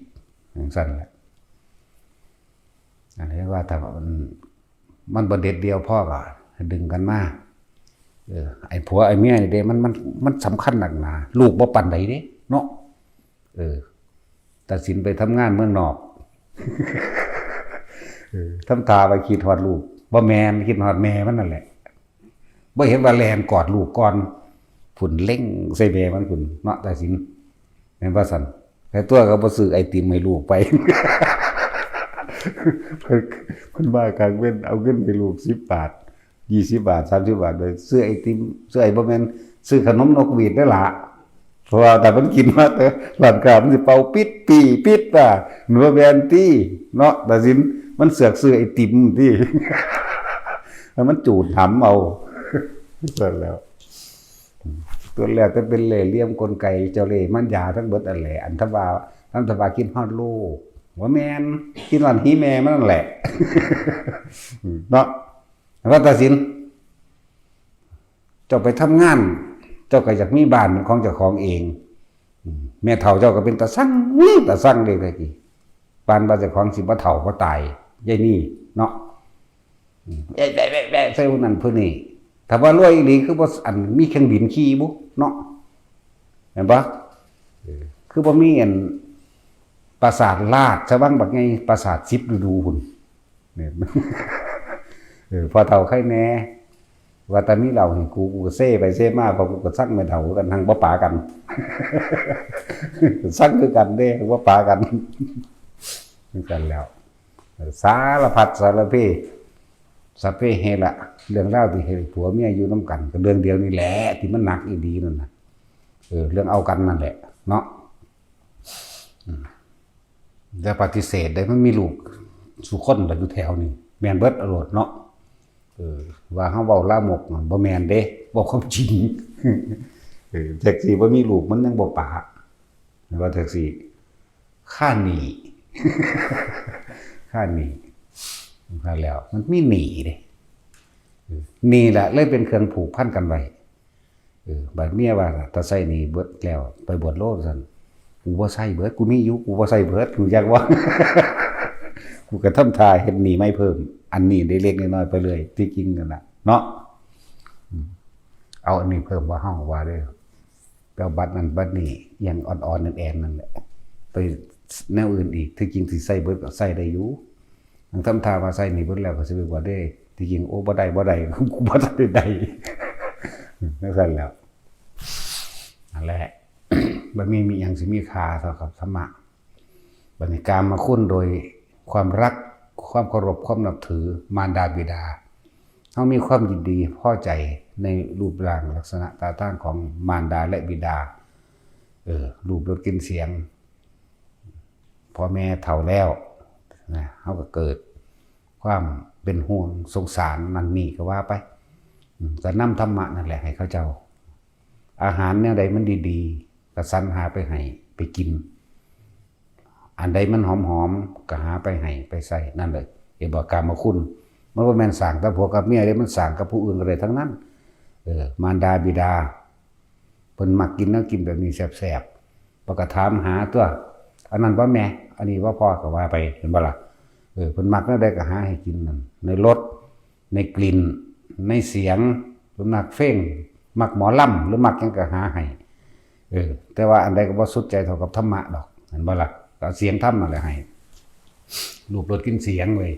Speaker 1: 80จังซั่นแหละอันนี้ว่าถ้ามันบ่เด็ดเดียวพ่อก็ดึงกันมาไอ้ผัวไอ้เมียนี่เด้มันสำคัญหนักหนาลูกบ่ปานใดเด้เนาะตัดสินไปทำงานเมืองนอกทำตาไปคิดฮอดลูกบ่แม่นคิดฮอดแม่มันนั่นแหละบ่เห็นว่าแลนกอดลูกก่อนฝุ่นเล่งใส่แม่มันฝุ่นเนาะตัดสินแม่นว่าซั่นแต่ตัวก็บ่ซื้อไอติมให้ลูกไปเพิ่นว่ากลางเว้นเอาเงินไปลูก10 บาท20 บาท30 บาทไปซื้อไอติมซื้อไอ้บ่แม่นซื้อขนมนกหวีดได้ล่ะเพราะว่าแต่มันกินมาแต่ร้านค้ามันสิเป่าปิดปีปิดอ่ะหนูแม่นติเนาะแต่สินมันเสือกซื้อไอติมติแล้วมันจูดหำเอาเสร็จแล้ว ตัวแล้วจะเป็นเหล่เหลี่ยมกลไกเจ้าเล่ห์มันยาทั้งเบิดอันแหละอันทว่ากินฮอดลูกว่าแม่นกินหลานหีแม่มันนั่นแหละเนาะว่าตัดสินเจ้าไปทำงานเจ้าก็อยากมีบ้านเป็นของเจ้าของเองแม่เฒ่าเจ้าก็เป็นตาสั่งเลยตะกี้ปานว่าเจ้าของสิบ่เฒ่าบ่ตายยายนี่เนาะแบะใส่ผู้นั้นผู้นี้ถ้าว่ารวยอีหลีคือบ่อันมีเครื่องบินขี่บ่เนาะเห็นบ่คือบ่มีอันปราสาทลาดชะวังบักไงปราสาท10ฤดูพุ่นเนี่ยพอเฒ่าไข่แน่ว่าแต่มีเราเห็นกูก็เซ่ไปเซ่มาพอกูก็ซักไม่เฒ่ากันทางบ่ปากันซักคือกันเด้บ่ปากันคือกันแล้วสารพัดสารเพสัพเพเหระเรื่องเล่าที่ให้ผัวเมียอยู่น้ำกันก็เรื่องเดียวนี่แหละที่มันหนักอีดีนั่นน่ะเรื่องเอากันนั่นแหละเนาะจะปฏิเสธได้มันมีลูกสุคนอยู่แถวนี้แม่นเบิดอรรถเนาะว่าเฮาเว้าลามกบ่แม่นเด้บ่ความจริงแท็กซี่บ่มีลูกมันยังบ่ปาว่าแท็กซี่ค่าหนี้มาแล้วมันมีหนี้เด้หนี้แหละเลยเป็นเครื่องผูกพันกันไว้บัดเมียว่าถ้าใช้หนี้เบิดแล้วไปบวชโลดซั่นกูบ่ใช้เบิดกูมีอยู่กูบ่ใช้เบิดกูอยากว่ากูก็ทำท่าเฮ็ดหนี้ไม่เพิ่มอันนี้ได้เล็กน้อยไปเลยที่จริงนั่นน่ะเนาะเอาอันนี้เพิ่มว่าเฮาว่าเด้อไปเอาบัตรนั้นบัตรนี้อย่างอ่อนๆแอนๆนั่นแหละไปแนวอื่นอีกที่จริงสิใช้เบิดก็ใช้ได้อยู่ทั้งทำท่าว่าใช้หนี้เบิดแล้วก็สิไปบ่ได้ที่จริงโอ้บ่ได้กูบ่ได้นั่นซั่นแล้วนั่นแหละบ่มีหยังสิมีค่าเท่ากับธรรมะบัดนี้การมาคุ้นโดยความรักความเคารพความนับถือมารดาบิดาเขามีความยินดีพอใจในรูปร่างลักษณะตาตั้งของมารดาและบิดารูปรสกลิ่นเสียงพ่อแม่เฒ่าแล้วนะเขาก็เกิดความเป็นห่วงสงสารนั่นนี่ก็ว่าไปก็นำธรรมะนั่นแหละให้เขาเจ้าอาหารเนี่ยใดมันดีๆก็สรรหาไปให้ไปกินอันใดมันหอมๆก็หาไปให้ไปใส่นั่นเลยบอกกามคุณมันบ่แม่นสร้างกับผัวกับเมียเด้มันสร้างกับผู้อื่นอะไรทั้งนั้นมารดาบิดาเพิ่นมักกินแล้วกินแบบนี้แซ่บๆปกถามหาตัวอันนั้นว่าแม่อันนี้ว่าพ่อก็ว่าไปเห็นบ่ล่ะเพิ่นมักแนวใดก็หาให้กินนั่นในรสในกลิ่นในเสียงเพิ่นมักเฟ้งมักหมอลำหรือมักหยังก็หาให้แต่ว่าอันใดก็บ่สุดใจเท่ากับธรรมะดอกเห็นบ่ล่ะก็เสียงธรรมนั่นแหละให้รูปรสกลิ่นเสียงเลย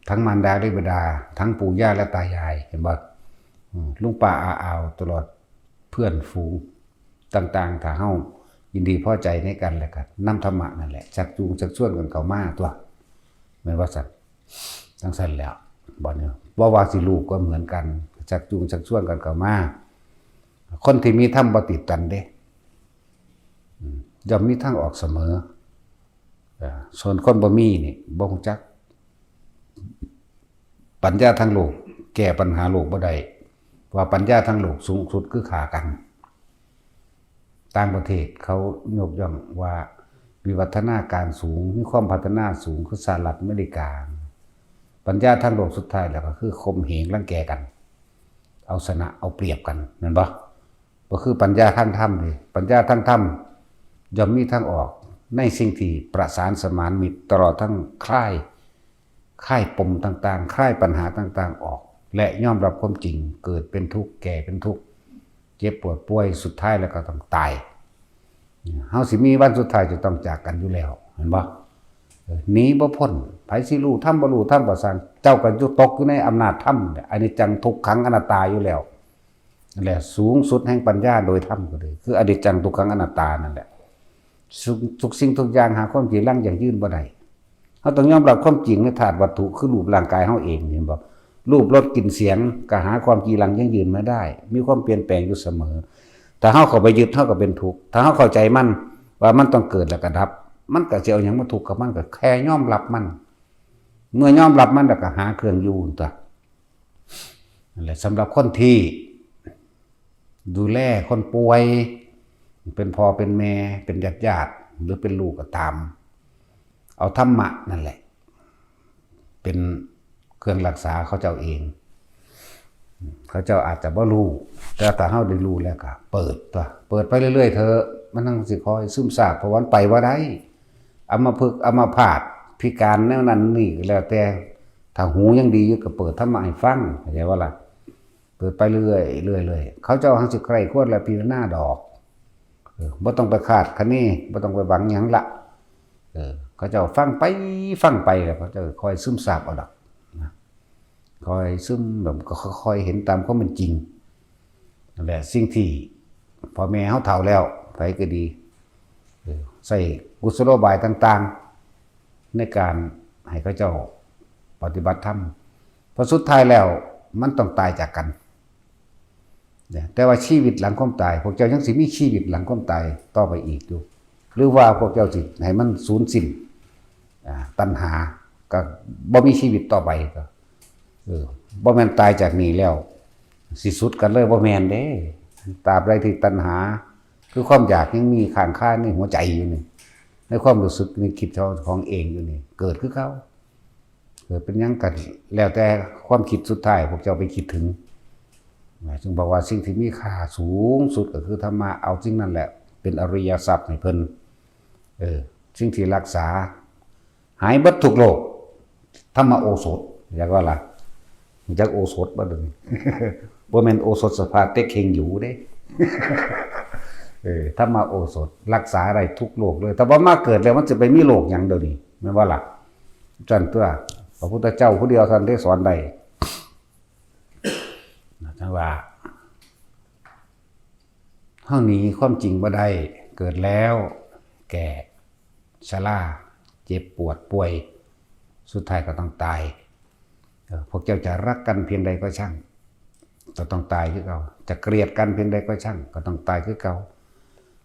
Speaker 1: ทั้งมารดาและบิดาทั้งปู่ย่าและตายายเห็นบ่ลุงป้าอาอาวตลอดเพื่อนฝูงต่างๆถ้าเฮายินดีพอใจในกันและกันนำธรรมะนั่นแหละชักจูงชักชวนกันเข้ามาตัวแม่นว่าซั่นจังซั่นแล้วบ่เนี่ยว่าสิลูกก็เหมือนกันชักจูงชักชวนกันเข้ามาคนที่มีธรรมบ่ติดกันเด้ย่อมมีทางออกเสมอส่วนคนบ่มีนี่บ่รู้จักปัญญาทางโลกแก้ปัญหาโลกบ่ได้ว่าปัญญาทางโลกสูงสุดคือฆ่ากันต่างประเทศเขายกย่องว่าวิวัฒนาการสูงมีความพัฒนาสูงคือสหรัฐอเมริกาปัญญาทางโลกสุดท้ายแล้วก็คือข่มเหงรังแกกันเอาชนะเอาเปรียบกันนั่นบ่คือปัญญาทางธรรมนี่ปัญญาทางธรรมย่อมมีทางออกในสิ่งที่ประสานสมานมิตรตลอดทั้งคลายปมต่างๆคลายปัญหาต่างๆออกและยอมรับความจริงเกิดเป็นทุกข์แก่เป็นทุกข์เจ็บปวดป่วยสุดท้ายแล้วก็ต้องตายเฮาสิมีวันสุดท้ายจะต้องจากกันอยู่แล้วเห็นบ่หนีบ่พ้นไผสิรู้ธรรมบ่รู้ธรรมบ่สร้างเจ้าก็อยู่ตกอยู่ในอำนาจธรรมอนิจจังทุกขังอนัตตาอยู่แล้วนั่นแหละสูงสุดแห่งปัญญาโดยธรรมก็เลยคืออนิจจังทุกขังอนัตตานั่นแหละทุกสิ่งทุกอย่างหาความจริงยั่งยืนบ่ได้เฮาต้องยอมรับความจริงในธาตุวัตถุคือรูปร่างกายเฮาเองเห็นบ่รูปรสกลิ่นเสียงก็หาความจริงยั่งยืนไม่ได้มีความเปลี่ยนแปลงอยู่เสมอถ้าเฮาเข้าไปยึดเฮาก็เป็นทุกข์ถ้าเฮาเข้าใจมันว่ามันต้องเกิดแล้วก็ดับมันก็สิเอาหยังมาทุกข์กับมันก็แค่ยอมรับมันเมื่อยอมรับมันแล้วก็หาเครื่องอยู่ตัวนั่นแหละสำหรับคนที่ ดูแลคนป่วยเป็นพ่อเป็นแม่เป็นญาติหรือเป็นลูกก็ตามเอาธรรมะนั่นแหละเป็นเครื่องรักษาเขาเจ้าเองเขาเจ้าอาจจะบ่รู้แต่ถ้าเฮาได้รู้แล้วก็เปิดไปเรื่อยๆเถอะมันต้องสิคอยซึมซาบเพราะวันไปว่าได้อัมพฤกษ์อัมพาตพิการแนวนั้นนี่แล้วแต่ถ้าหูยังดีอยู่ก็เปิดธรรมะให้ฟังเข้าใจว่าล่ะเปิดไปเรื่อยๆเขาเจ้าหังสิใครควรและพิจารณาดอกบ่ต้องไปคาดคะเนบ่ต้องไปหวังหยังละเขาเจ้าฟังไปแล้วเขาจะคอยซึมซาบเอาดอกคอยซึมแบบก็ค่อยเห็นตามความเป็นจริงนั่นแหละสิ่งที่พ่อแม่เฮาเฒ่าแล้วไปก็ดีใส่กุศโลบายต่างๆในการให้เขาเจ้าปฏิบัติธรรมเพราะสุดท้ายแล้วมันต้องตายจากกันแต่ว่าชีวิตหลังความตายพวกเจ้ายังสิมีชีวิตหลังความตายต่อไปอีกอยู่หรือว่าพวกเจ้าสิให้มันสูญสิ้นตัณหาก็บ่มีชีวิตต่อไปก็บ่แม่นตายจากนี้แล้วสิสุดกันเลยบ่แม่นเด้ตราบใดที่ตัณหาคือความอยากยังมีข้างคาในหัวใจอยู่นี่ในความรู้สึกในคิดของเองอยู่นี่เกิดคือเขาเกิดเป็นยังกันแล้วแต่ความคิดสุดท้ายพวกเจ้าไปคิดถึงจึงบอกว่าสิ่งที่มีค่าสูงสุดก็คือธรรมะเอาสิ่งนั้นแหละเป็นอริยทรัพย์ให้เพิ่นสิ่งที่รักษาหายบัดทุกโรคธรรมโอสถอยากว่าล่ะจักโอสถบ่ดึงบ่แม่นโอสถสภาเต็กเฮงอยู่เด้ธรรมโอสถรักษาได้ทุกโรคเลยแต่ว่ามาเกิดแล้วมันจะไปมีโรคหยังเดี๋ยวนี้แม่นว่าล่ะจันตัวพระพุทธเจ้าผู้เดียวท่านได้สอนได้ท่านว่าเฮาหนีความจริงบ่ได้เกิดแล้วแก่ชราเจ็บปวดป่วยสุดท้ายก็ต้องตายพวกเจ้าจะรักกันเพียงใดก็ช่างก็ต้องตายคือเก่าจะเกลียดกันเพียงใดก็ช่างก็ต้องตายคือเก่า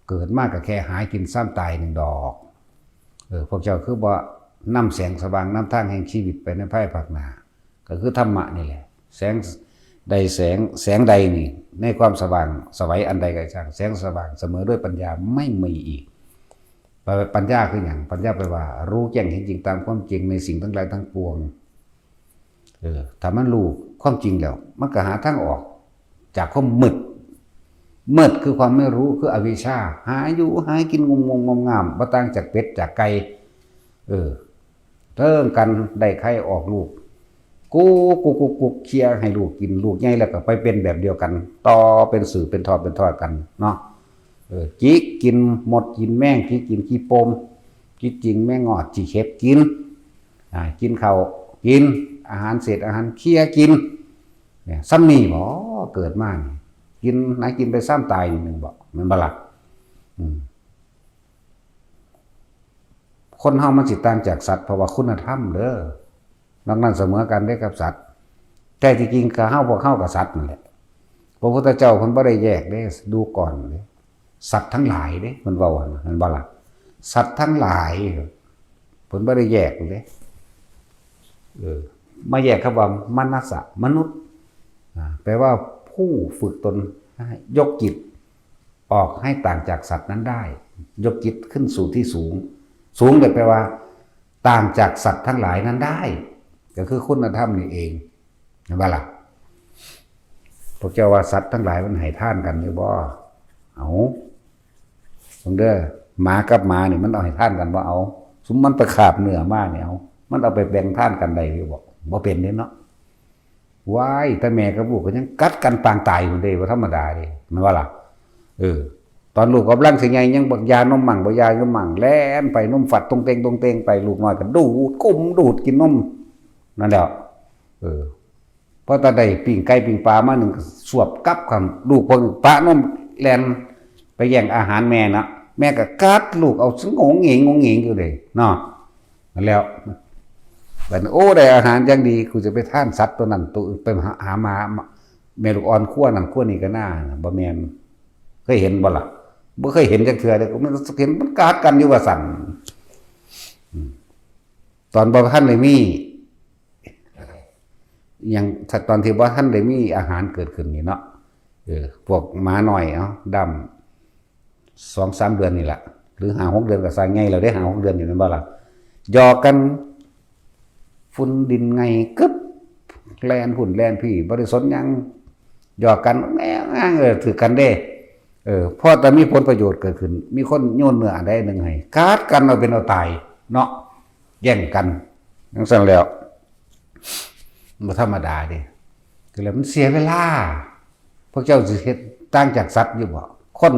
Speaker 1: เกิดมากก็แค่หากินซ้ำตายหนึ่งดอกพวกเจ้าคือบ่นำแสงสว่างนำทางแห่งชีวิตไปในภายภาคหน้าก็คือธรรมะนี่แหละแสงใดนี่ในความสว่างสวัยอันใดก็ช่างแสงสว่างเสมอด้วยปัญญาไม่มีอีกปัญญาคืออย่างปัญญาแปลว่ารู้แจ้งเห็นจริงตามความจริงในสิ่งทั้งหลายทั้งปวงถ้ามันรู้ความจริงแล้วมันก็หาทางออกจากความมืดคือความไม่รู้คืออวิชชาหาอยู่หากินงมงามบ่ต่างจากเป็ดจากไก่เริ่มกันได้ไข่ออกลูกกูเคลียร์ให้ลูกกินลูกใหญ่แล้วก็ไปเป็นแบบเดียวกันต่อเป็นสื่อเป็นทอดกันเนาะจิกกินหมดกินแม่งจิกกินขี้ปมจิกจริงแม่งอดจีเข็บกินกินข้าวกินอาหารเศษอาหารเคี้ยกินเนี่ยซ้ำนี่บ่เกิดมากินไหนกินไปซ้ำตายหนึ่งบ่มันบ่ล่ะคนเฮามันสิต่างจากสัตว์เพราะว่าคุณธรรมเด้อนอกนั้นเสมอกันได้กับสัตว์แต่จริงๆก็เฮาบ่เฮากับสัตว์นั่นแหละพระพุทธเจ้าเพิ่นบ่ได้แยกเด้ดูก่อนเด้สัตว์ทั้งหลายเด้มันเว้าหั่นมันบ่ล่ะสัตว์ทั้งหลายเพิ่นบ่ได้แยกเด้มาแยกคำว่ามนัสสะมนุษย์แปลว่าผู้ฝึกตนยกจิตออกให้ต่างจากสัตว์นั้นได้ยกจิตขึ้นสู่ที่สูงแปลว่าต่างจากสัตว์ทั้งหลายนั้นได้ก็คือคุณธรรมนี่เองเห็นป่ะล่ะพวกเจ้าว่าสัตว์ทั้งหลายมันให้ท่านกันหรือบ่เอาเด้อหมากับหมานี่มันเอาให้ท่านกันบ่เอาสมมันไปขาบเนื้อมาเนี่ยเอามันเอาไปแบ่งท่านกันได้หรือบ่เป็นเนาะว้ายแต่แม่กับลูกก็ยังกัดกันปางตายอยู่เด้บ่ธรรมดาเด้มันว่าล่ะตอนลูกกำลังสิใหญ่ยังบักยานมมั่งบ่ยานมมั่งแล่นไปนมฝัดตรงเตงไปลูกน้อยก็ดูดกินนมนั่นแหละพอตาได้ปิ้งไก่ปิ้งปลามาหนึ่งสวบกับคำลูกพวกปะนมแล่นไปแย่งอาหารแม่นะแม่ก็กัดลูกเอางงเหงอยู่เลยเนาะนั่นแล้วบัดโอ้ได้อาหารอย่างดีกูจะไปท่านสัตว์ตัวนั้นตัวอื่นไปหามาแม่ลูกอ่อนขั้วนั่นขั้วนี่ก็น่าบ่แม่นเคยเห็นบ่ล่ะบ่เคยเห็นจักเทื่อเลยมันเห็นมันกัดกันอยู่ว่าสั่นตอนบ่ทันได้มีอย่างตอนที่บ่ทันได้มีอาหารเกิดขึ้นนี่เนาะ พวกหมาหน่อยดำ2-3 เดือนนี่แหละหรือ5-6 เดือนก็สร้างไงเราได้5-6 เดือนอยู่นั่นบ่ล่ะหยอกกันฝุ่นดินไงกึบแลนฝุ่นแลนพี่บริสนยังหยอกกันแง่ถือกันได้เพราะแต่มีผลประโยชน์เกิดขึ้นมีคนโยนเนื้ออันใดหนึ่งให้กาดกันเอาเป็นเอาตายเนาะแย่งกันทั้งสั่นแล้วมันธรรมดาดิก็เลยมันเสียเวลาพวกเจ้าสิเฮ็ดต่างจากสัตว์อยู่บ่คน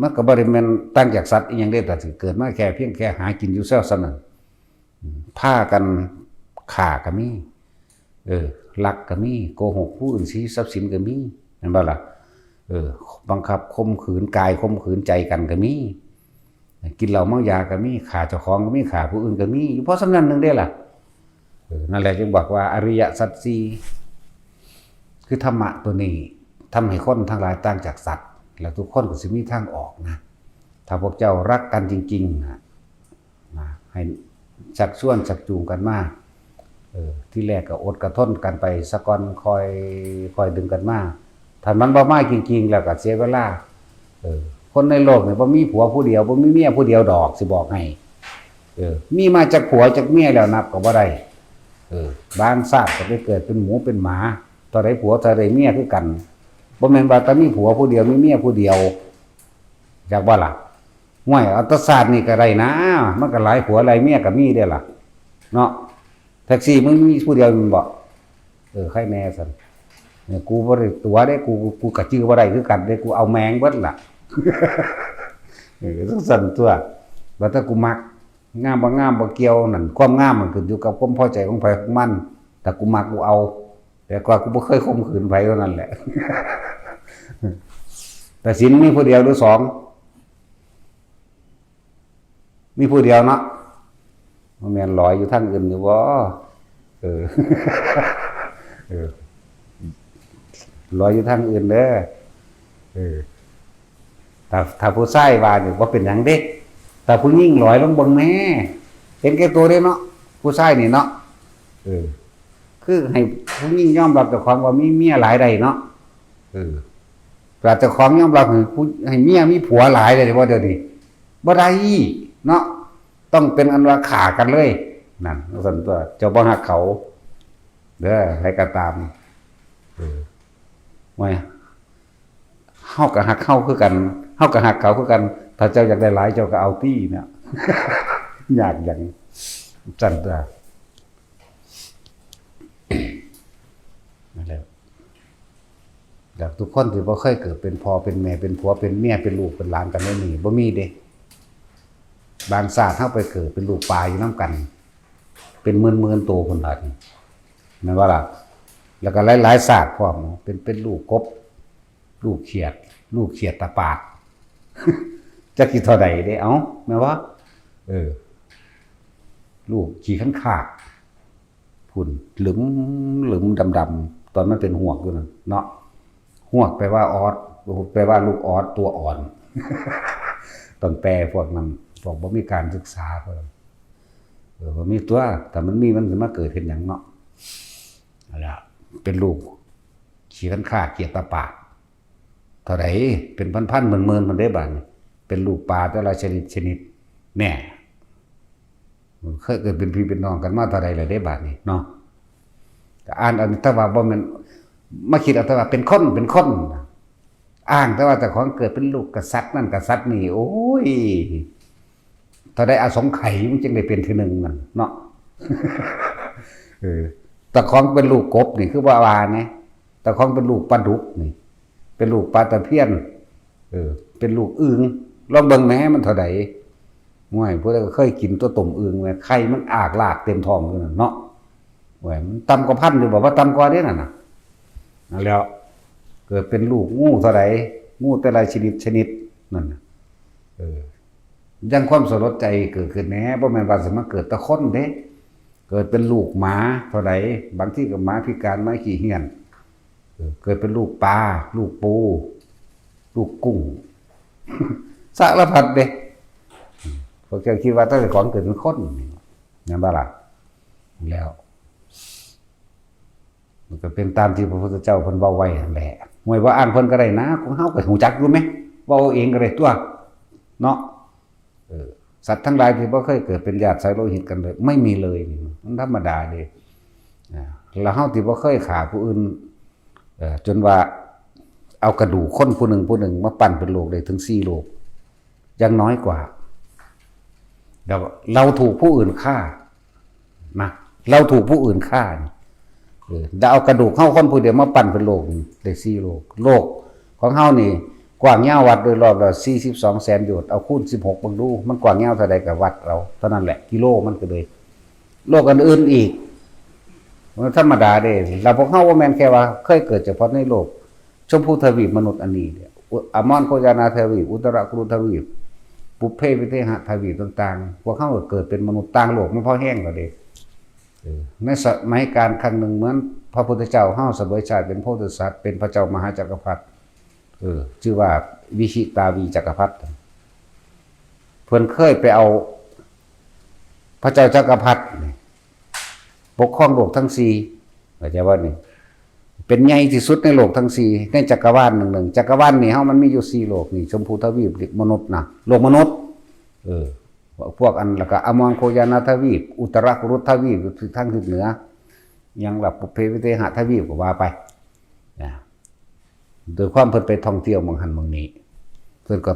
Speaker 1: มันก็บ่ได้แม่นต่างจากสัตว์อีหยังได้แต่สิเกิดมาแค่เพียงแค่หากินอยู่เซลซั่นนั้นพากันฆ่าก็มีลักก็มีโกหกผู้อื่นชี้ทรัพย์สินก็มีเห็นบ่ล่ะบังคับข่มขืนกายข่มขืนใจกันก็มีกินเหล้าเมายาก็มีฆ่าเจ้าของก็มีฆ่าผู้อื่นก็มีอยู่เพราะสำนันนึงได้ล่ะนั่นแหละจึงบอกว่าอริยสัจสี่คือธรรมะตัวนี้ทำให้คนทั้งหลายต่างจากสัตว์แล้วทุกคนก็สิมีทางออกนะถ้าพวกเจ้ารักกันจริงๆนะให้ชักชวนชักจูงกันมาที่แรกก็อดกระทนกันไปสะก่อนคอยดึงกันมาถ้ามันบ่มาจริงๆแล้วก็เสียเวลาคนในโลกเนี่ยบ่มีผัวผู้เดียวบ่มีเมียผู้เดียวดอกสิบอกให้มีมาจากผัวจากเมียแล้วนับก็บ่ได้บางชาติก็ไปเกิดเป็นหมูเป็นหมาตอนใดผัวตอนใดเมียคือกันบ่แม่นว่าแต่มีผัวผู้เดียวมีเมียผู้เดียวอยากว่าล่ะห้วยอัตศาสตร์นี่ก็ได้นะมันก็หลายผัวหลายเมียก็มีได้ล่ะเนาะแท็กซี่มึงมีผู้เดียวมึงบอกใครแน่สันเนี่ยกูบ่ได้ตัวได้กูกะจื้อบ่ได้คือกันได้กูเอาแมงเบิดล่ะต้องสั่นตัวว่าถ้ากูมักงามบ่งามบ่เกี่ยวนั่นความงามมันขึ้นอยู่กับความพอใจของไผของมันแต่กูมักกูเอาแต่กว่ากูบ่เคยข่มขืนไผเท่านั้นแหละแต่ศีลมีผู้เดียวหรือ2มีผู้เดียวเนาะมันแม่นลอยอยู่ทางอื่นอยู่บ่ลอยอยู่ทางอื่นเด้อถ้าผู้ชายว่านี่บ่เป็นหยังเด้แต่ผู้หญิงลอยลงเบิ่งแม่เห็นแก่ตัวเด้เนาะผู้ชายนี่เนาะคือให้ผู้หญิงยอมรับเจ้าของว่ามีเมียหลายได้เนาะแต่เจ้าของยอมรับให้เมียมีผัวหลายได้บ่เดี๋ยวนี้บ่ได้เนาะต้องเป็นอันว่าขากันเลยนั่นสั่นตัวเจ้าบ่ฮักเขาเด้อให้ก็ตามว่าเฮาก็ฮักเฮาคือกันเฮาก็ฮักเขาคือกันถ้าเจ้าอยากได้หลายเจ้าก็เอาตี้เนี่ยอยากอย่างสั่นตัวนั่นแหละอยากทุกคนที่บ่เคยเกิดเป็นพ่อเป็นแม่เป็นผัวเป็นเมียเป็นลูกเป็นหลานกันได้นี่บ่มีเด้บางศาสตร์เข้าไปเกิดเป็นลูกปลาอยู่น้ำกันเป็นหมื่นตัวคนละนี่นั่นว่าล่ะแล้วก็หลายศาสตร์พร้อมเป็นลูกกบลูกเขียดตาปากจะกี่เท่าใดได้แม่ว่าลูกขี่ขันขาดพุ่นหลึมดำตอนมันเป็นหวกอยู่นั่นเนาะหวกแปลว่าออสแปลว่าลูกออสตัวอ่อนต้องแปลพวกนั้นบอกว่ามีการศึกษาเพิ่มว่ามีตัวแต่มันจะมาเกิดเห็นอย่างเนาะอะไรเป็นลูกขี่ขันขาเกียรตาปากเท่าไหร่เป็นพันหมื่นมันได้บ้างเป็นลูกปลาแต่ละชนิดแน่เคยเกิดเป็นพี่เป็นน้องกันมาเท่าไหร่เลยได้บาทนี่เนาะแต่อ่านอันถ้าว่าบ่มันมาคิดเอาแต่ว่าเป็นคนอ้างแต่ว่าแต่ของเกิดเป็นลูกกษัตริย์นั่นกษัตริย์นี่โอ้ยถ้าได้อาสงไขยมันจึงได้เป็นทีหนึ่งนั่นเนาะแต่ของเป็นลูกกบนี่คือว่าไงแต่ของเป็นลูกปลาดุกนี่เป็นลูกปลาตะเพียนเป็นลูกอึ่งลองเบิ่งแม่มันเท่าใดง่วยพวกเราเคยกินตัวต้มอึ่งไว้ไข่มันอากลากเต็มท้องอยู่นั่นเนาะง่วยมันต่ำกว่าพันหรือบอกว่าต่ำกว่านี้นั่นน่ะแล้วเกิดเป็นลูกงูเท่าใดงูแต่ละชนิดนั่นยังความสลดใจเกิดขึ้นแน่บ่แม่นว่าสิมาเกิดตะคนเด้เกิดเป็นลูกหมาเท่าใดบางที่ก็หมาพิการหมาขี้เหี้ยนเกิดเป็นลูกปลาลูกปูลูกกุ้งสารพัดเด้พวกเจ้าคิดว่าตั้งแต่ก่อนเกิดเป็นคนนั่นบ่ล่ะแล้วมันก็เป็นตามที่พระพุทธเจ้าเพิ่นเว้าไว้นั่นแหละ หวยว่าอ่านเพิ่นก็ได้นะของเฮาก็หูจักอยู่ไหมเว้าเองก็ได้ตัวเนาะสัตว์ทั้งหลายที่บ่เคยเกิดเป็นญาติสายโลหิตกันเลยไม่มีเลยนี่มันธรรมดาเด้แล้วเฮาที่บ่เคยฆ่าผู้อื่นจนว่าเอากระดูกคนผู้หนึ่งมาปั้นเป็นโลกได้ถึง4โลกยังน้อยกว่าเราถูกผู้อื่นฆ่านะเราถูกผู้อื่นฆ่าเราเอากระดูกเข้าคนผู้เดียวมาปั้นเป็นโลกได้4โลกโลกของเฮานี่กว้างยาววัดโดยรอบละ42แสนโยชน์เอาคูณ16บังดูมันกว้างยาวเท่าใดก็วัดเราเท่านั้นแหละกิโลมันก็เลยโลกอื่นๆอีกมันธรรมดาเด้เราพวกเฮาบ่แม่นแค่ว่าเคยเกิดเฉพาะในโลกชมพูทวีปมนุษย์อันนี้เนี่ยอมรโคจานาทวีปอุตรกุรุทวีปปุพเพวิเทหทวีปต่างๆพวกเฮาเกิดเป็นมนุษย์ต่างโลกมันพอแห้งแล้วเด้ในสมัยการครั้งหนึ่งเหมือนพระพุทธเจ้าเฮาเสวยชาติเป็นโพธิสัตว์เป็นพระเจ้ามหาจักรพรรดิชื่อว่าวิชิตาวีจักรพรรดิเพิ่นเคยไปเอาพระเจ้าจักรพรรดิปกครองโลกทั้ง4เข้าใจว่านี่เป็นใหญ่ที่สุดในโลกทั้ง4ในจักรวาลหนึ่งจักรวาลนี่เฮามันมีอยู่4โลกนี่ชมพูทวีปมนุษย์นะโลกมนุษย์พวกอันแล้วก็อมรโคจานาทวีปอุตรกุรุทวีปทางทิศเหนือยังหลับปุพเพวิเทหทวีปก็ว่าไปโดยความเพิ่นไปท่องเที่ยวเมืองหันเมืองนี้เพิ่นก็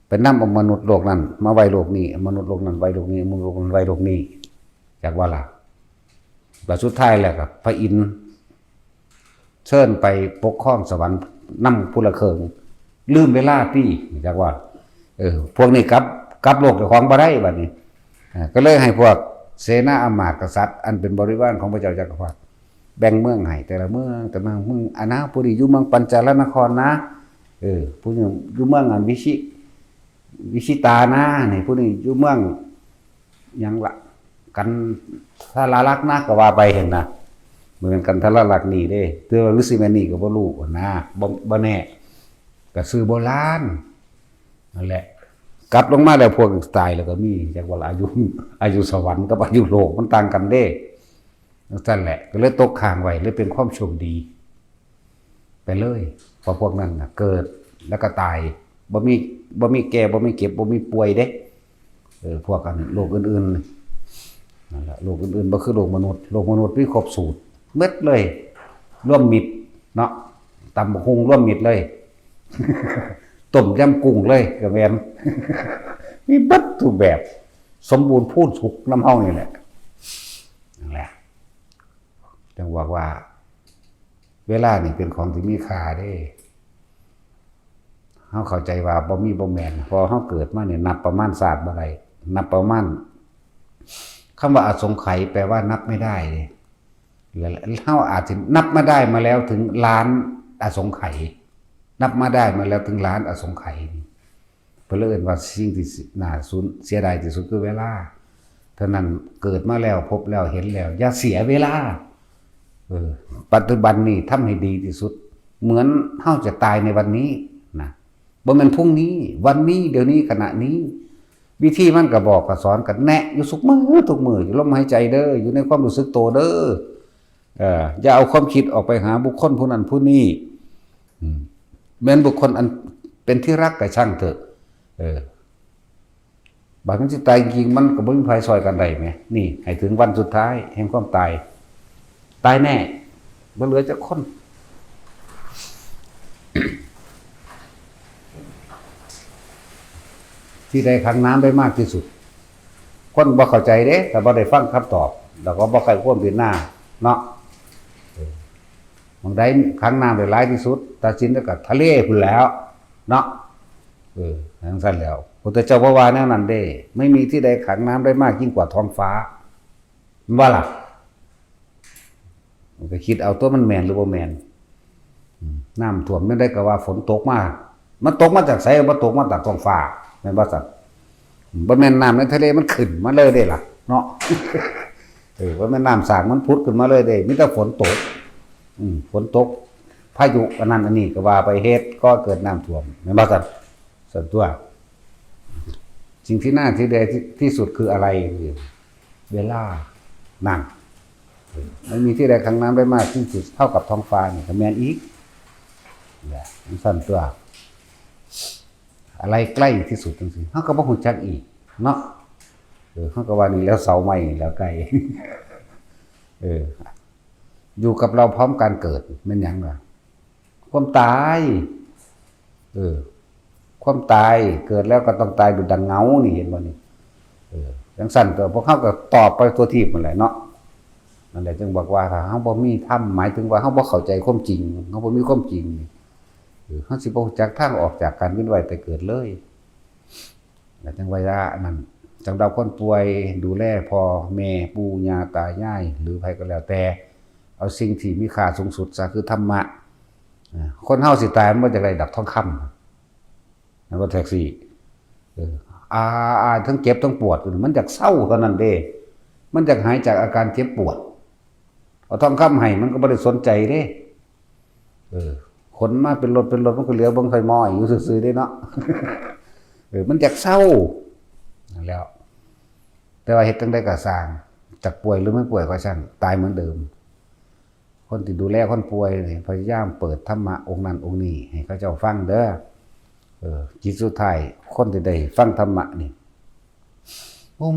Speaker 1: ไปนำเอามนุษย์โลกนั้นมาไว้โลกนี้มนุษย์โลกนั้นไว้โลกนี้มนุษย์โลกนั้นไว้โลกนี้จากว่าล่ะแต่สุดท้ายแล้วก็พระอินทร์เชิญไปปกครองสวรรค์นำผู้ละเคิงลืมเวลาที่จากว่าพวกนี้กลับโลกเจ้าของบ่ได้บัดนี้ก็เลยให้พวกเสนาอมาตย์กษัตริย์อันเป็นบริวารของพระเจ้าจักรพรรดิแบ่งเมืองให้แต่ละเมืองมึงอาณาผู้นี้อยู่เมืองปัญจาลนครนะผู้นี้อยู่เมืองอันวิชิตานะนี่ผู้นี้อยู่เมืองยังละกันทาราลักษณ์นะก็ว่าไปเห็นนะเหมือนกันทาราลักษณ์นี่เด้แต่ว่าฤาษีแม่นี่ก็บ่รู้นะบ่แน่ก็ซื้อโบราณนั่นแหละกลับลงมาแล้วพวกตายแล้วก็มีจากว่าอายุสวรรค์กับอายุโลกมันต่างกันเด้นั่นแหละก็เลยตกค้างไว้เลยเป็นความโชคดีไปเลยพอพวกนั้นน่ะเกิดแล้วก็ตายบ่มีแก่บ่มีเก็บบ่มีป่วยเด้พวกกันโลกอื่นๆนั่นแหละโลกอื่นๆบ่คือโลกมนุษย์มีครบสูตรเม็ดเลยร่วมมิตรเนาะตำบักหุ่งร่วมมิตรเลยต้มยำกุ้งเลยก็แม่นมีเบิดทุกแบบสมบูรณ์พูนสุกน้ำเฮานี่แหละนั่นแหละจังว่าเวลานี่เป็นของที่มีค่าเด้เฮาเข้าใจว่าบ่มีบ่แม่นพอเฮาเกิดมาเนี่ยนับประมาณศาสตร์บ่ได้นับประมาณคำว่าอสงไขยแปลว่านับไม่ได้เด้แล้วเฮาอาจสินับมาได้มาแล้วถึงล้านอสงไขยนับมาได้มาแล้วถึงล้านอสงไขยเพิ่นเลยเอิ้นว่าสิ่งที่น่าสูญเสียดายที่สุดคือเวลาเท่านั้นเกิดมาแล้วพบแล้วเห็นแล้วอย่าเสียเวลาปัจจุบันนี้ทำให้ดีที่สุดเหมือนเฮาจะตายในวันนี้นะบ่แม่นพรุ่งนี้วันนี้เดี๋ยวนี้ขณะนี้วิธีมันก็บอกก็สอนกันแนะอยู่ทุกมื้ออยู่ลมหายใจเด้ออยู่ในความรู้สึกโตเด้ออย่าเอาความคิดออกไปหาบุคคลผู้นั้นผู้นี้แม้นบุคคลอันเป็นที่รักก็ช่างเถอะบางทีตายจริงมันก็บ่มีไผซอยกันได้แหมนี่ให้ถึงวันสุดท้ายแห่งความตายแน่บ่เหลือจักคนที่ได้ขังน้ำได้มากที่สุดคนบ่เข้าใจเด้แต่บ่ได้ฟังคำตอบแล้วก็บ่ใครควรเป็นหน้าเนาะบางใดขังน้ำได้หลายที่สุดตัดสินแล้วก็ทะเลพุ่นแล้วเนาะทั้งสั้นแล้วพุทธเจ้าว่าแนวนั้นเด้ไม่มีที่ใดขังน้ำได้มากยิ่งกว่าท้องฟ้าว่าล่ะมันก็คิดเอาตัวมันแม่นหรือบ่แม่นน้ำท่วมไม่ได้ก็ว่าฝนตกมามันตกมาจากไสบ่ตกมาจากท้องฟ้าแม่นบ่ซั่นบ่แม่นน้ำในทะเลมันขึ้นมาเลยเด้ล่ะเนาะบ่แม่นน้ำสร้างมันพุดขึ้นมาเลยเด้มีแต่ฝนตกฝนตกพายุอันนั้นอันนี้ก็ว่าไปเฮ็ดก็เกิดน้ำท่วมแม่นบ่ซั่นส่วนตัวสิ่งที่น่าที่ใดที่สุดคืออะไรเวลานั่นไม่มีที่ใดขังน้ำได้มากที่สุดเท่ากับท้องฟ้านี่ก็แม่นอีก เนี่ยมันสั้นตัวอะไรใกล้ที่สุดจังซี่เฮาก็บ่ฮู้จักอีกเนาะเฮาก็ว่านี่แล้วเสาไม้แล้วไกลอยู่กับเราพร้อมการเกิดแม่นหยังล่ะความตายความตายเกิดแล้วก็ต้องตายดูดังเงานี่เห็นบ่นี่จังซั่นตัวพวกเฮาก็ตอบไปตัวทีบนั่นแหละเนาะนั่นแหละจึงบอกว่าถ้าเฮาบ่มีธรรมหมายถึงว่าเฮาบ่เข้าใจความจริงเฮาบ่มีความจริงเฮาสิบ่รู้จักทางออกจากการเวียนว่ายแต่เกิดเลยแล้วจังว่านั่นจังเราคนป่วยดูแลพ่อแม่ปู่ย่าตายายหรือไผก็แล้วแต่เอาสิ่งที่มีค่าสูงสุดซะคือธรรมะคนเฮาสิตายมันบ่จักได้ดับทองคำนั่นว่าแท็กซี่ทั้งเจ็บทั้งปวดมันจากเศร้าเท่านั้นเด้มันจากหายจากอาการเจ็บปวดเอาทองคำให้มันก็ไม่ได้สนใจเด้ขนมาเป็นรถมันก็เหลือเบิ่งไฟมออยู่ซื่อๆได้เนาะมันจากเศร้าแล้ว แต่ว่าเฮ็ดจังได๋ก็สร้างจากป่วยหรือไม่ป่วยก็ช่างตายเหมือนเดิมคนที่ดูแลคนป่วยนี่พยายามเปิดธรรมะองค์นั้นองค์นี้ให้เขาเจ้าฟังเด้อจิตสุดท้ายคนที่ได้ฟังธรรมะนี่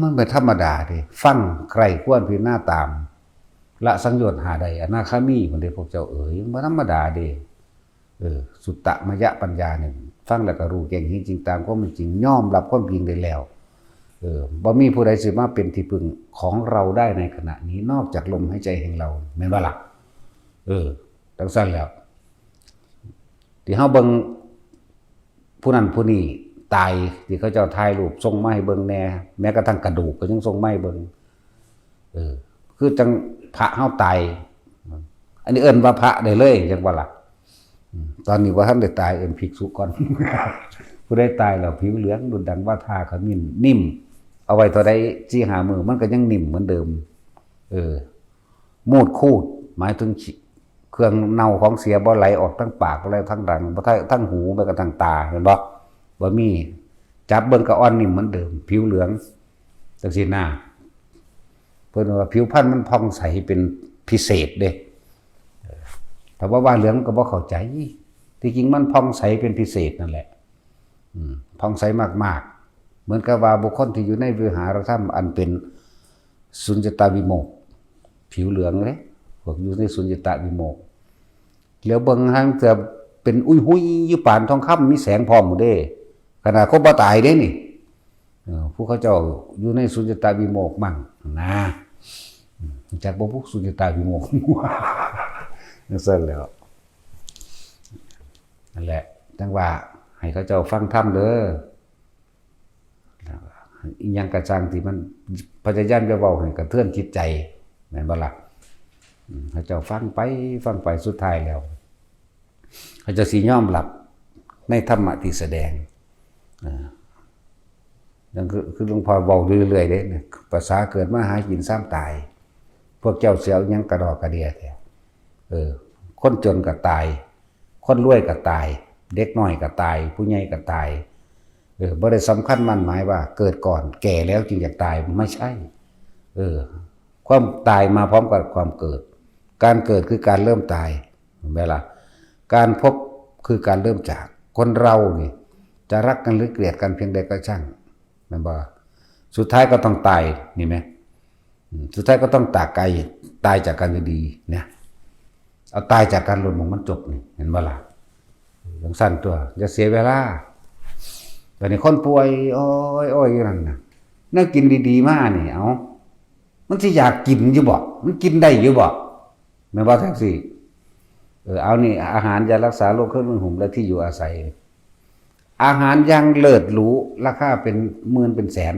Speaker 1: มันเป็นธรรมดาเด้ฟังใครควรพิจารณาตามละสังโยชน์หาใดอนาคามีพุ่นเด้พวกเจ้าบ่ธรรมดาเด้สุตตมยปัญญานี่ฟังแล้วก็รู้แจ้งเห็นจริงตามความเป็นจริงยอมรับความจริงได้แล้วบ่มีผู้ใดสิมาเป็นที่พึ่งของเราได้ในขณะนี้นอกจากลมหายใจแห่งเราแม่นบ่ล่ะจังซั่นแล้วที่เฮาเบิ่งผู้นั้นผู้นี้ตายที่เขาเจ้าถ่ายรูปส่งมาให้เบิ่งแน่แม้กระทั่งกระดูกก็ยังส่งมาให้เบิ่งคือจังพระเฮาตายอันนี้เอิ้นว่าพระได้เลยจังว่าล่ะตอนนี้ว่าท่านได้ตายเอิ้นภิกษุก่อน ผู้ใดตายแล้วผิวเหลืองดุจดังว่าทาขมิ้นนิ่มเอาไว้เท่าใด4-5 มื้อมันก็ยังนิ่มเหมือนเดิมมูดคูดหมายถึงเครื่องเน่าของเสียบ่ไหลออกทั้งปากบ่ไหลทั้งดังบ่ทั้งหูไปกับทั้งตาเห็นบ่มีจับเบิ่งก็อ่อนนิ่มเหมือนเดิมผิวเหลืองจังซี่นะเพิ่นว่าผิวพรรณมันผ่องใสเป็นพิเศษเด้ถ้าว่าเหลืองก็บ่เข้าใจที่จริงมันผ่องใสเป็นพิเศษนั่นแหละผ่องใสมากๆเหมือนกับว่าบุคคลที่อยู่ในวิหารธรรมอันเป็นสุญญตาวิโมกข์ผิวเหลืองเลยพวกอยู่ในสุญญตาวิโมกข์เหลียวเบิ่งทางจะเป็นอุ้ยหุยอยู่ปานทองคำมีแสงพร้อมหมดเด้ขนาดคนบ่ตายเด้นี่ผู้เขาเจ้าอยู่ในสุญญตาวิโมกข์มั่งนะจากบ่พวกสุญญตาวิโมกข์นั่นซั่นแล้วนั่นแหละจังว่าให้เขาเจ้าฟังธรรมเด้ออีหยังกระจังที่มันพยายามจะเว้าให้กระเทือนจิตใจแม่นบ่ล่ะเขาเจ้าฟังไปสุดท้ายแล้วเขาจะสิยอมรับในธรรมะที่แสดงนั่นคือหลวงพ่อเว้าเรื่อยๆเด้ภาษาเกิดมาหากินซ้ำตายพวกเจ้าเสียหยังกระดอกกระเดียแท้คนจนก็ตายคนรวยก็ตายเด็กน้อยก็ตายผู้ใหญ่ก็ตายบ่ได้สำคัญมั่นหมายว่าเกิดก่อนแก่แล้วจึงจะตายไม่ใช่ความตายมาพร้อมกับความเกิดการเกิดคือการเริ่มตายเห็นไหมล่ะการพบคือการเริ่มจากคนเรานี่จะรักกันหรือเกลียดกันเพียงใดก็ช่างแม่นบ่สุดท้ายก็ต้องตายนี่ไหมสุดท้ายก็ต้องตายจากการดีๆเนี่ยเอาตายจากการหล่นของมันจบนี่เห็นบ่ล่ะจังซั่นตัวอย่าเสียเวลาแต่นี่คนป่วยโอ้ยอยู่นั่นน่ะนั่งกินดีๆมานี่เอามันสิอยากกินอยู่บ่มันกินได้อยู่บ่แม่นบ่แท็กซี่เอานี่อาหารยารักษาโรคเครื่องมือหุ่มและที่อยู่อาศัยอาหารยังเลิศหรูราคาเป็นหมื่นเป็นแสน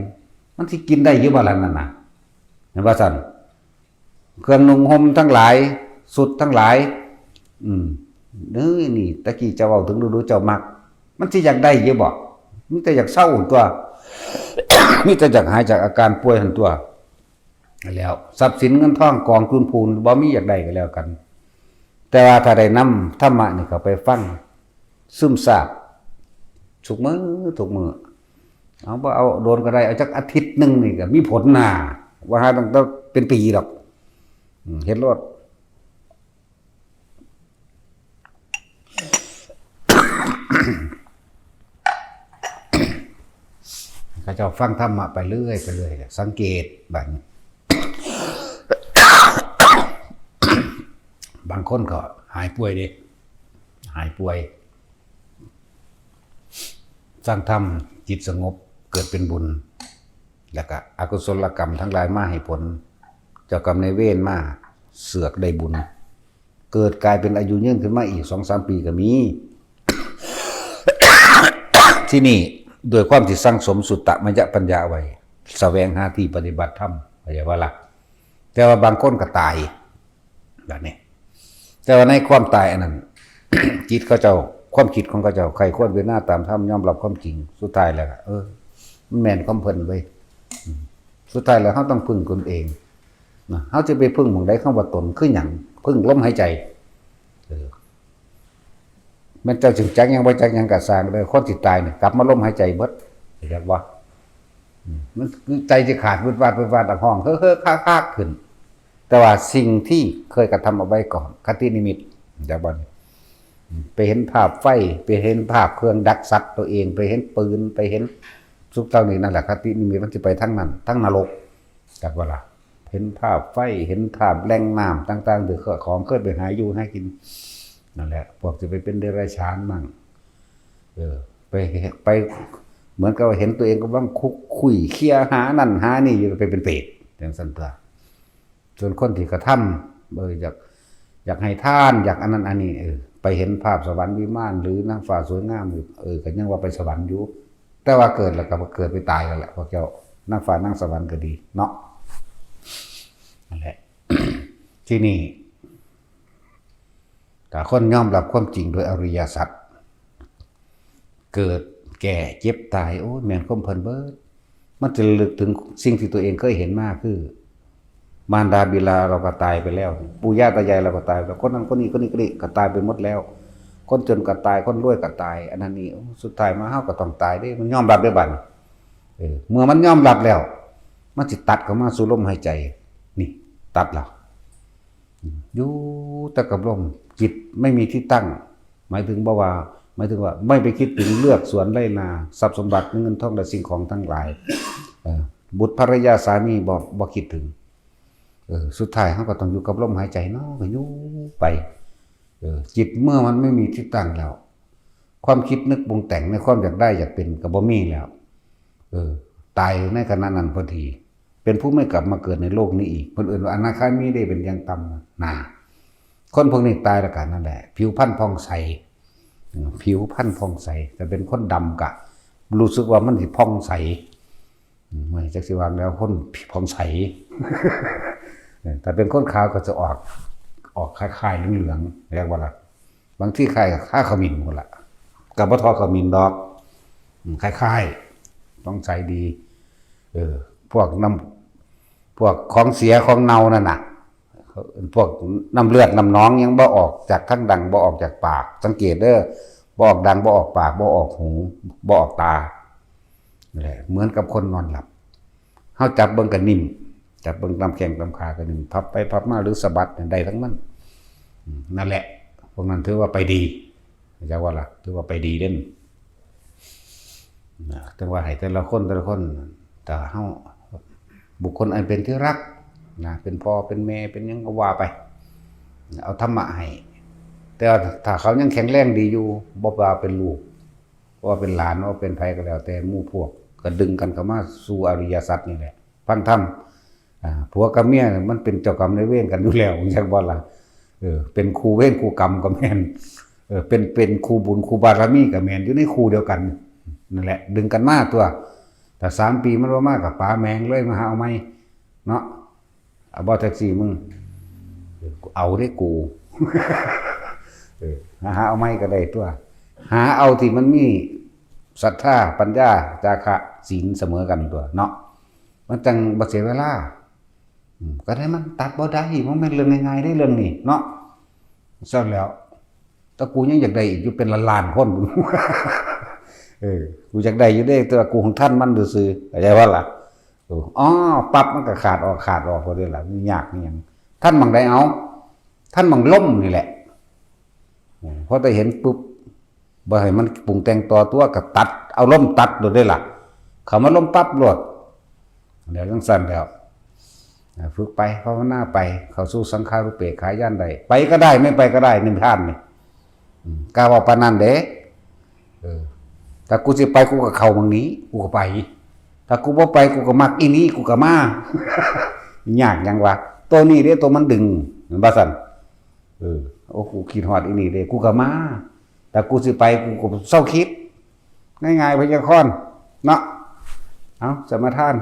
Speaker 1: มันสิกินได้อยู่บ่ล่ะนั่นน่ะเห็นบ่ซั่นเครื่องนุ่งห่มทั้งหลายสุดทั้งหลายนี่ตะกี้เจ้าเว้าถึงดูเจ้ามักมันสิอยากได้อยู่บ่มีแต่อยากเศร้าตัว มีแต่อยากหายจากอาการป่วยหั่นตัวแล้วทรัพย์สินเงินทองกองทุนพูนบ่มีอยากได้ก็แล้วกันแต่ว่าถ้าได้นำธรรมะนี่เข้าไปฟังซึมซาบทุกมื้อเอาบ่เอาโดนก็ได้เอาจักอาทิตย์นึงนี่ก็มีผลน่ะว่าหาต้องเป็นปีดอกเห็นรถ ข้าเจ้าฟังธรรมะไปเรื่อยไปเรื่อยสังเกตแบบนี้ บางคนก็หายป่วยดิหายป่วยสร้างธรรมจิตสงบเกิดเป็นบุญแล้วก็อกุศลกรรมทั้งหลายมาให้ผลเจ้ากรรมในเวรมาเสือกได้บุญเกิดกลายเป็นอายุยืนขึ้นมาอีก 2-3 ปีก็มี ที่นี่โดยความที่สร้างสมสุตตมยปัญญาไว้แสวงหาที่ปฏิบัติธรรมเข้าใจว่าล่ะแต่ว่าบางคนก็ตายแบบนี้แต่ว่าในความตายอันนั้น จิตเขาเจ้าความคิดของเขาเจ้าใครควรเป็นหน้าตามธรรมยอมรับความจริงสุดท้ายแล้วมันแม่นความเพิ่นไว้สุดท้ายแล้วเขาต้องพึ่งตนเองนะเขาจะไปพึ่งหมู่ใดเข้าว่าตนคือหยังพึ่งลมหายใจมันเจ้าจึงจักยังบ่จักยังกะสร้างเลยคนที่ตายเนี่ยกลับมาลมหายใจเบิดเข้าใจบ่มันใจจะขาดวืดวาดห้องเฮ้อๆคากๆขึ้นแต่ว่าสิ่งที่เคยกระทำเอาไว้ก่อนคตินิมิตอย่าบ่ไปเห็นภาพไฟไปเห็นภาพเครื่องดักสัตว์ตัวเองไปเห็นปืนไปเห็นสุขเท่านี้นั่นแหละคตินิมิตมันจะไปทั้งนั้นทั้งนรกจักว่าล่ะเห็นภาพไฟเห็นภาพแหล่งน้ำต่างๆหรือของเคยไปหาอยู่ให้กินนั่นแหละพวกจะไปเป็นเดรัจฉานมั่งไปเหมือนกับเห็นตัวเองก็บ้างคุยเคี่ยหานั่นหานี่อยู่ไปเป็นเปรตอย่างสั้นตัวส่วนคนที่กระทำอยากให้ท่านอยากอันนั้นอันนี้ไปเห็นภาพสวรรค์วิมานหรือนางฟ้าสวยงามก็ยังว่าไปสวรรค์อยู่แต่ว่าเกิดแล้วก็เกิดไปตายกันแหละพวกเจ้านางฟ้านางสวรรค์ก็ดีเนาะนั่นแหละ ที่นี่แต่คนยอมรับความจริงโดยอริยสัจเกิดแก่เจ็บตายโอ้แม่นคมเพิ่นเบิดมันจะลึกถึงสิ่งที่ตัวเองเคยเห็นมากคือมารดาบิดาเราก็ตายไปแล้วปู่ย่าตายายเราก็ตายไปคนนั้นคนนี้ก็ตายไปหมดแล้วคนจนก็ตายคนรวยก็ตายอันนั้นนี่สุดท้ายมาเฮาก็ต้องตายได้มันยอมรับได้บัดเมื่อมันยอมรับแล้วมันสิตัดเข้ามาสู่ลมหายใจนี่ตัดแล้วอยู่แต่กับลมจิตไม่มีที่ตั้งหมายถึงว่าไม่ไปคิดถึงเลือกสวนไร่นาทรัพย์สมบัติเงินทองและสิ่งของทั้งหลายบุตรภรรยาสามีบ่คิดถึงสุดท้ายเขาก็ต้องอยู่กับลมหายใจเนาะก็อยู่ไปจิตเมื่อมันไม่มีที่ตั้งแล้วความคิดนึกปรุงแต่งในความอยากได้อยากเป็นก็บ่มีแล้วตายในขณะนั้นพอดีเป็นผู้ไม่กลับมาเกิดในโลกนี้อีกคนอื่นว่าอนาคามีได้เป็นยังต่ำนาคนพวกนี้ตายแล้วกันนั่นแหละผิวพรรณผ่องใสแต่เป็นคนดำกะรู้สึกว่ามันสิผ่องใสไม่จักสิวางแล้วคนผ่องใส แต่เป็นคนขาวก็จะออกคล้ายๆเหลืองๆเรียกว่าละบางที่คล้ายข้าขมิ้นหมดละกับบ่ทอขมิ้นดอกคล้ายๆต้องใสดีพวกของเสียของเน่านั่นน่ะพวกน้ำเลือดน้ำน้องยังบ่ออกจากข้างดังบ่ออกจากปากสังเกตเด้อบ่ออกดังบ่ออกปากบ่ออกหูบ่ออกตาแหละเหมือนกับคนนอนหลับเฮาจับเบิ่งก็นิ่มจับเบิ่งตามแข้งตามขาก็นิ่มพับไปพับมาหรือสะบัดได้ทั้งนั้นนั่นแหละพวกนั้นถือว่าไปดีจะว่าล่ะถือว่าไปดีเด่นถึงว่าให้แต่ละคนแต่เฮาบุคคลอันเป็นที่รักนะเป็นพ่อเป็นแม่เป็นยังก็ว่าไปเอาธรรมะให้แต่ถ้าเขายังแข็งแรงดีอยู่บ่ว่าเป็นลูกว่าเป็นหลานว่าเป็นไผก็แล้วแต่หมู่พวกก็ดึงกันเข้ามาสู่อริยสัจนี่แหละฟังธรรมผัวกับเมียมันเป็นเจ้ากรรมนายเวรกันอยู่แล้วจังบ่ล่ะเป็นคู่เวรคู่กรรมก็แม่นเป็นคู่บุญคู่บารมีก็แม่นอยู่ในคู่เดียวกันนั่นแหละดึงกันมาตัวแต่3 ปีมันบ่มากับป๋าแมงเลยมาหาเอาไหมเนาะบ่แท็กซี่มึงเอาได้กู หาเอาไหมก็ได้ตัวหาเอาที่มันมีศรัทธาปัญญาจาคะศีลเสมอกันตัวเนาะมันจังบ่เสียเวลาก็ได้มันตัดบ่ได้มันแม่นเรื่องง่ายๆได้เรื่องนี้เนาะซั่นแล้วแต่กูยังอยากได้อีกอยู่เป็นล้านๆคนกูอยากได้อยู่ได้ตัวกูของท่านมันซื่อๆเข้าใจว่าล่ะปั๊บมันก็ขาดออกพอดีล่ะมันยากนี่หยังท่านบังได้เอาท่านบังล่มนี่แหละพอได้เห็นปุ๊บบ่ให้มันปรุงแต่งต่อตัวก็ตัดเอาล่มตัดโดยได้ล่ะ เขามาล้มปั๊บโลดเดี๋ยวจังซั่นแล้วฝึกไปภาวนาไปเข้าสู่สังขารุปเปกขาย่านได้ไปก็ได้ไม่ไปก็ได้นิพพานนี่กล้าว่าปานนั้นเด้ถ้ากูสิไปกูก็เข้าบางนี้กูก็ไปถ้ากูบ่ไปกูก็มักอีนี้กูก็มายากหยังวะตัวนี้เด้ตัวมันดึงเหมือนบ่ซั่นโอ้กูคิดฮอดอีนี่เด้กูก็มาแต่กูสิไปกูก็เศร้าคิดง่ายๆพยาคอนเนาะเอาสมาทาน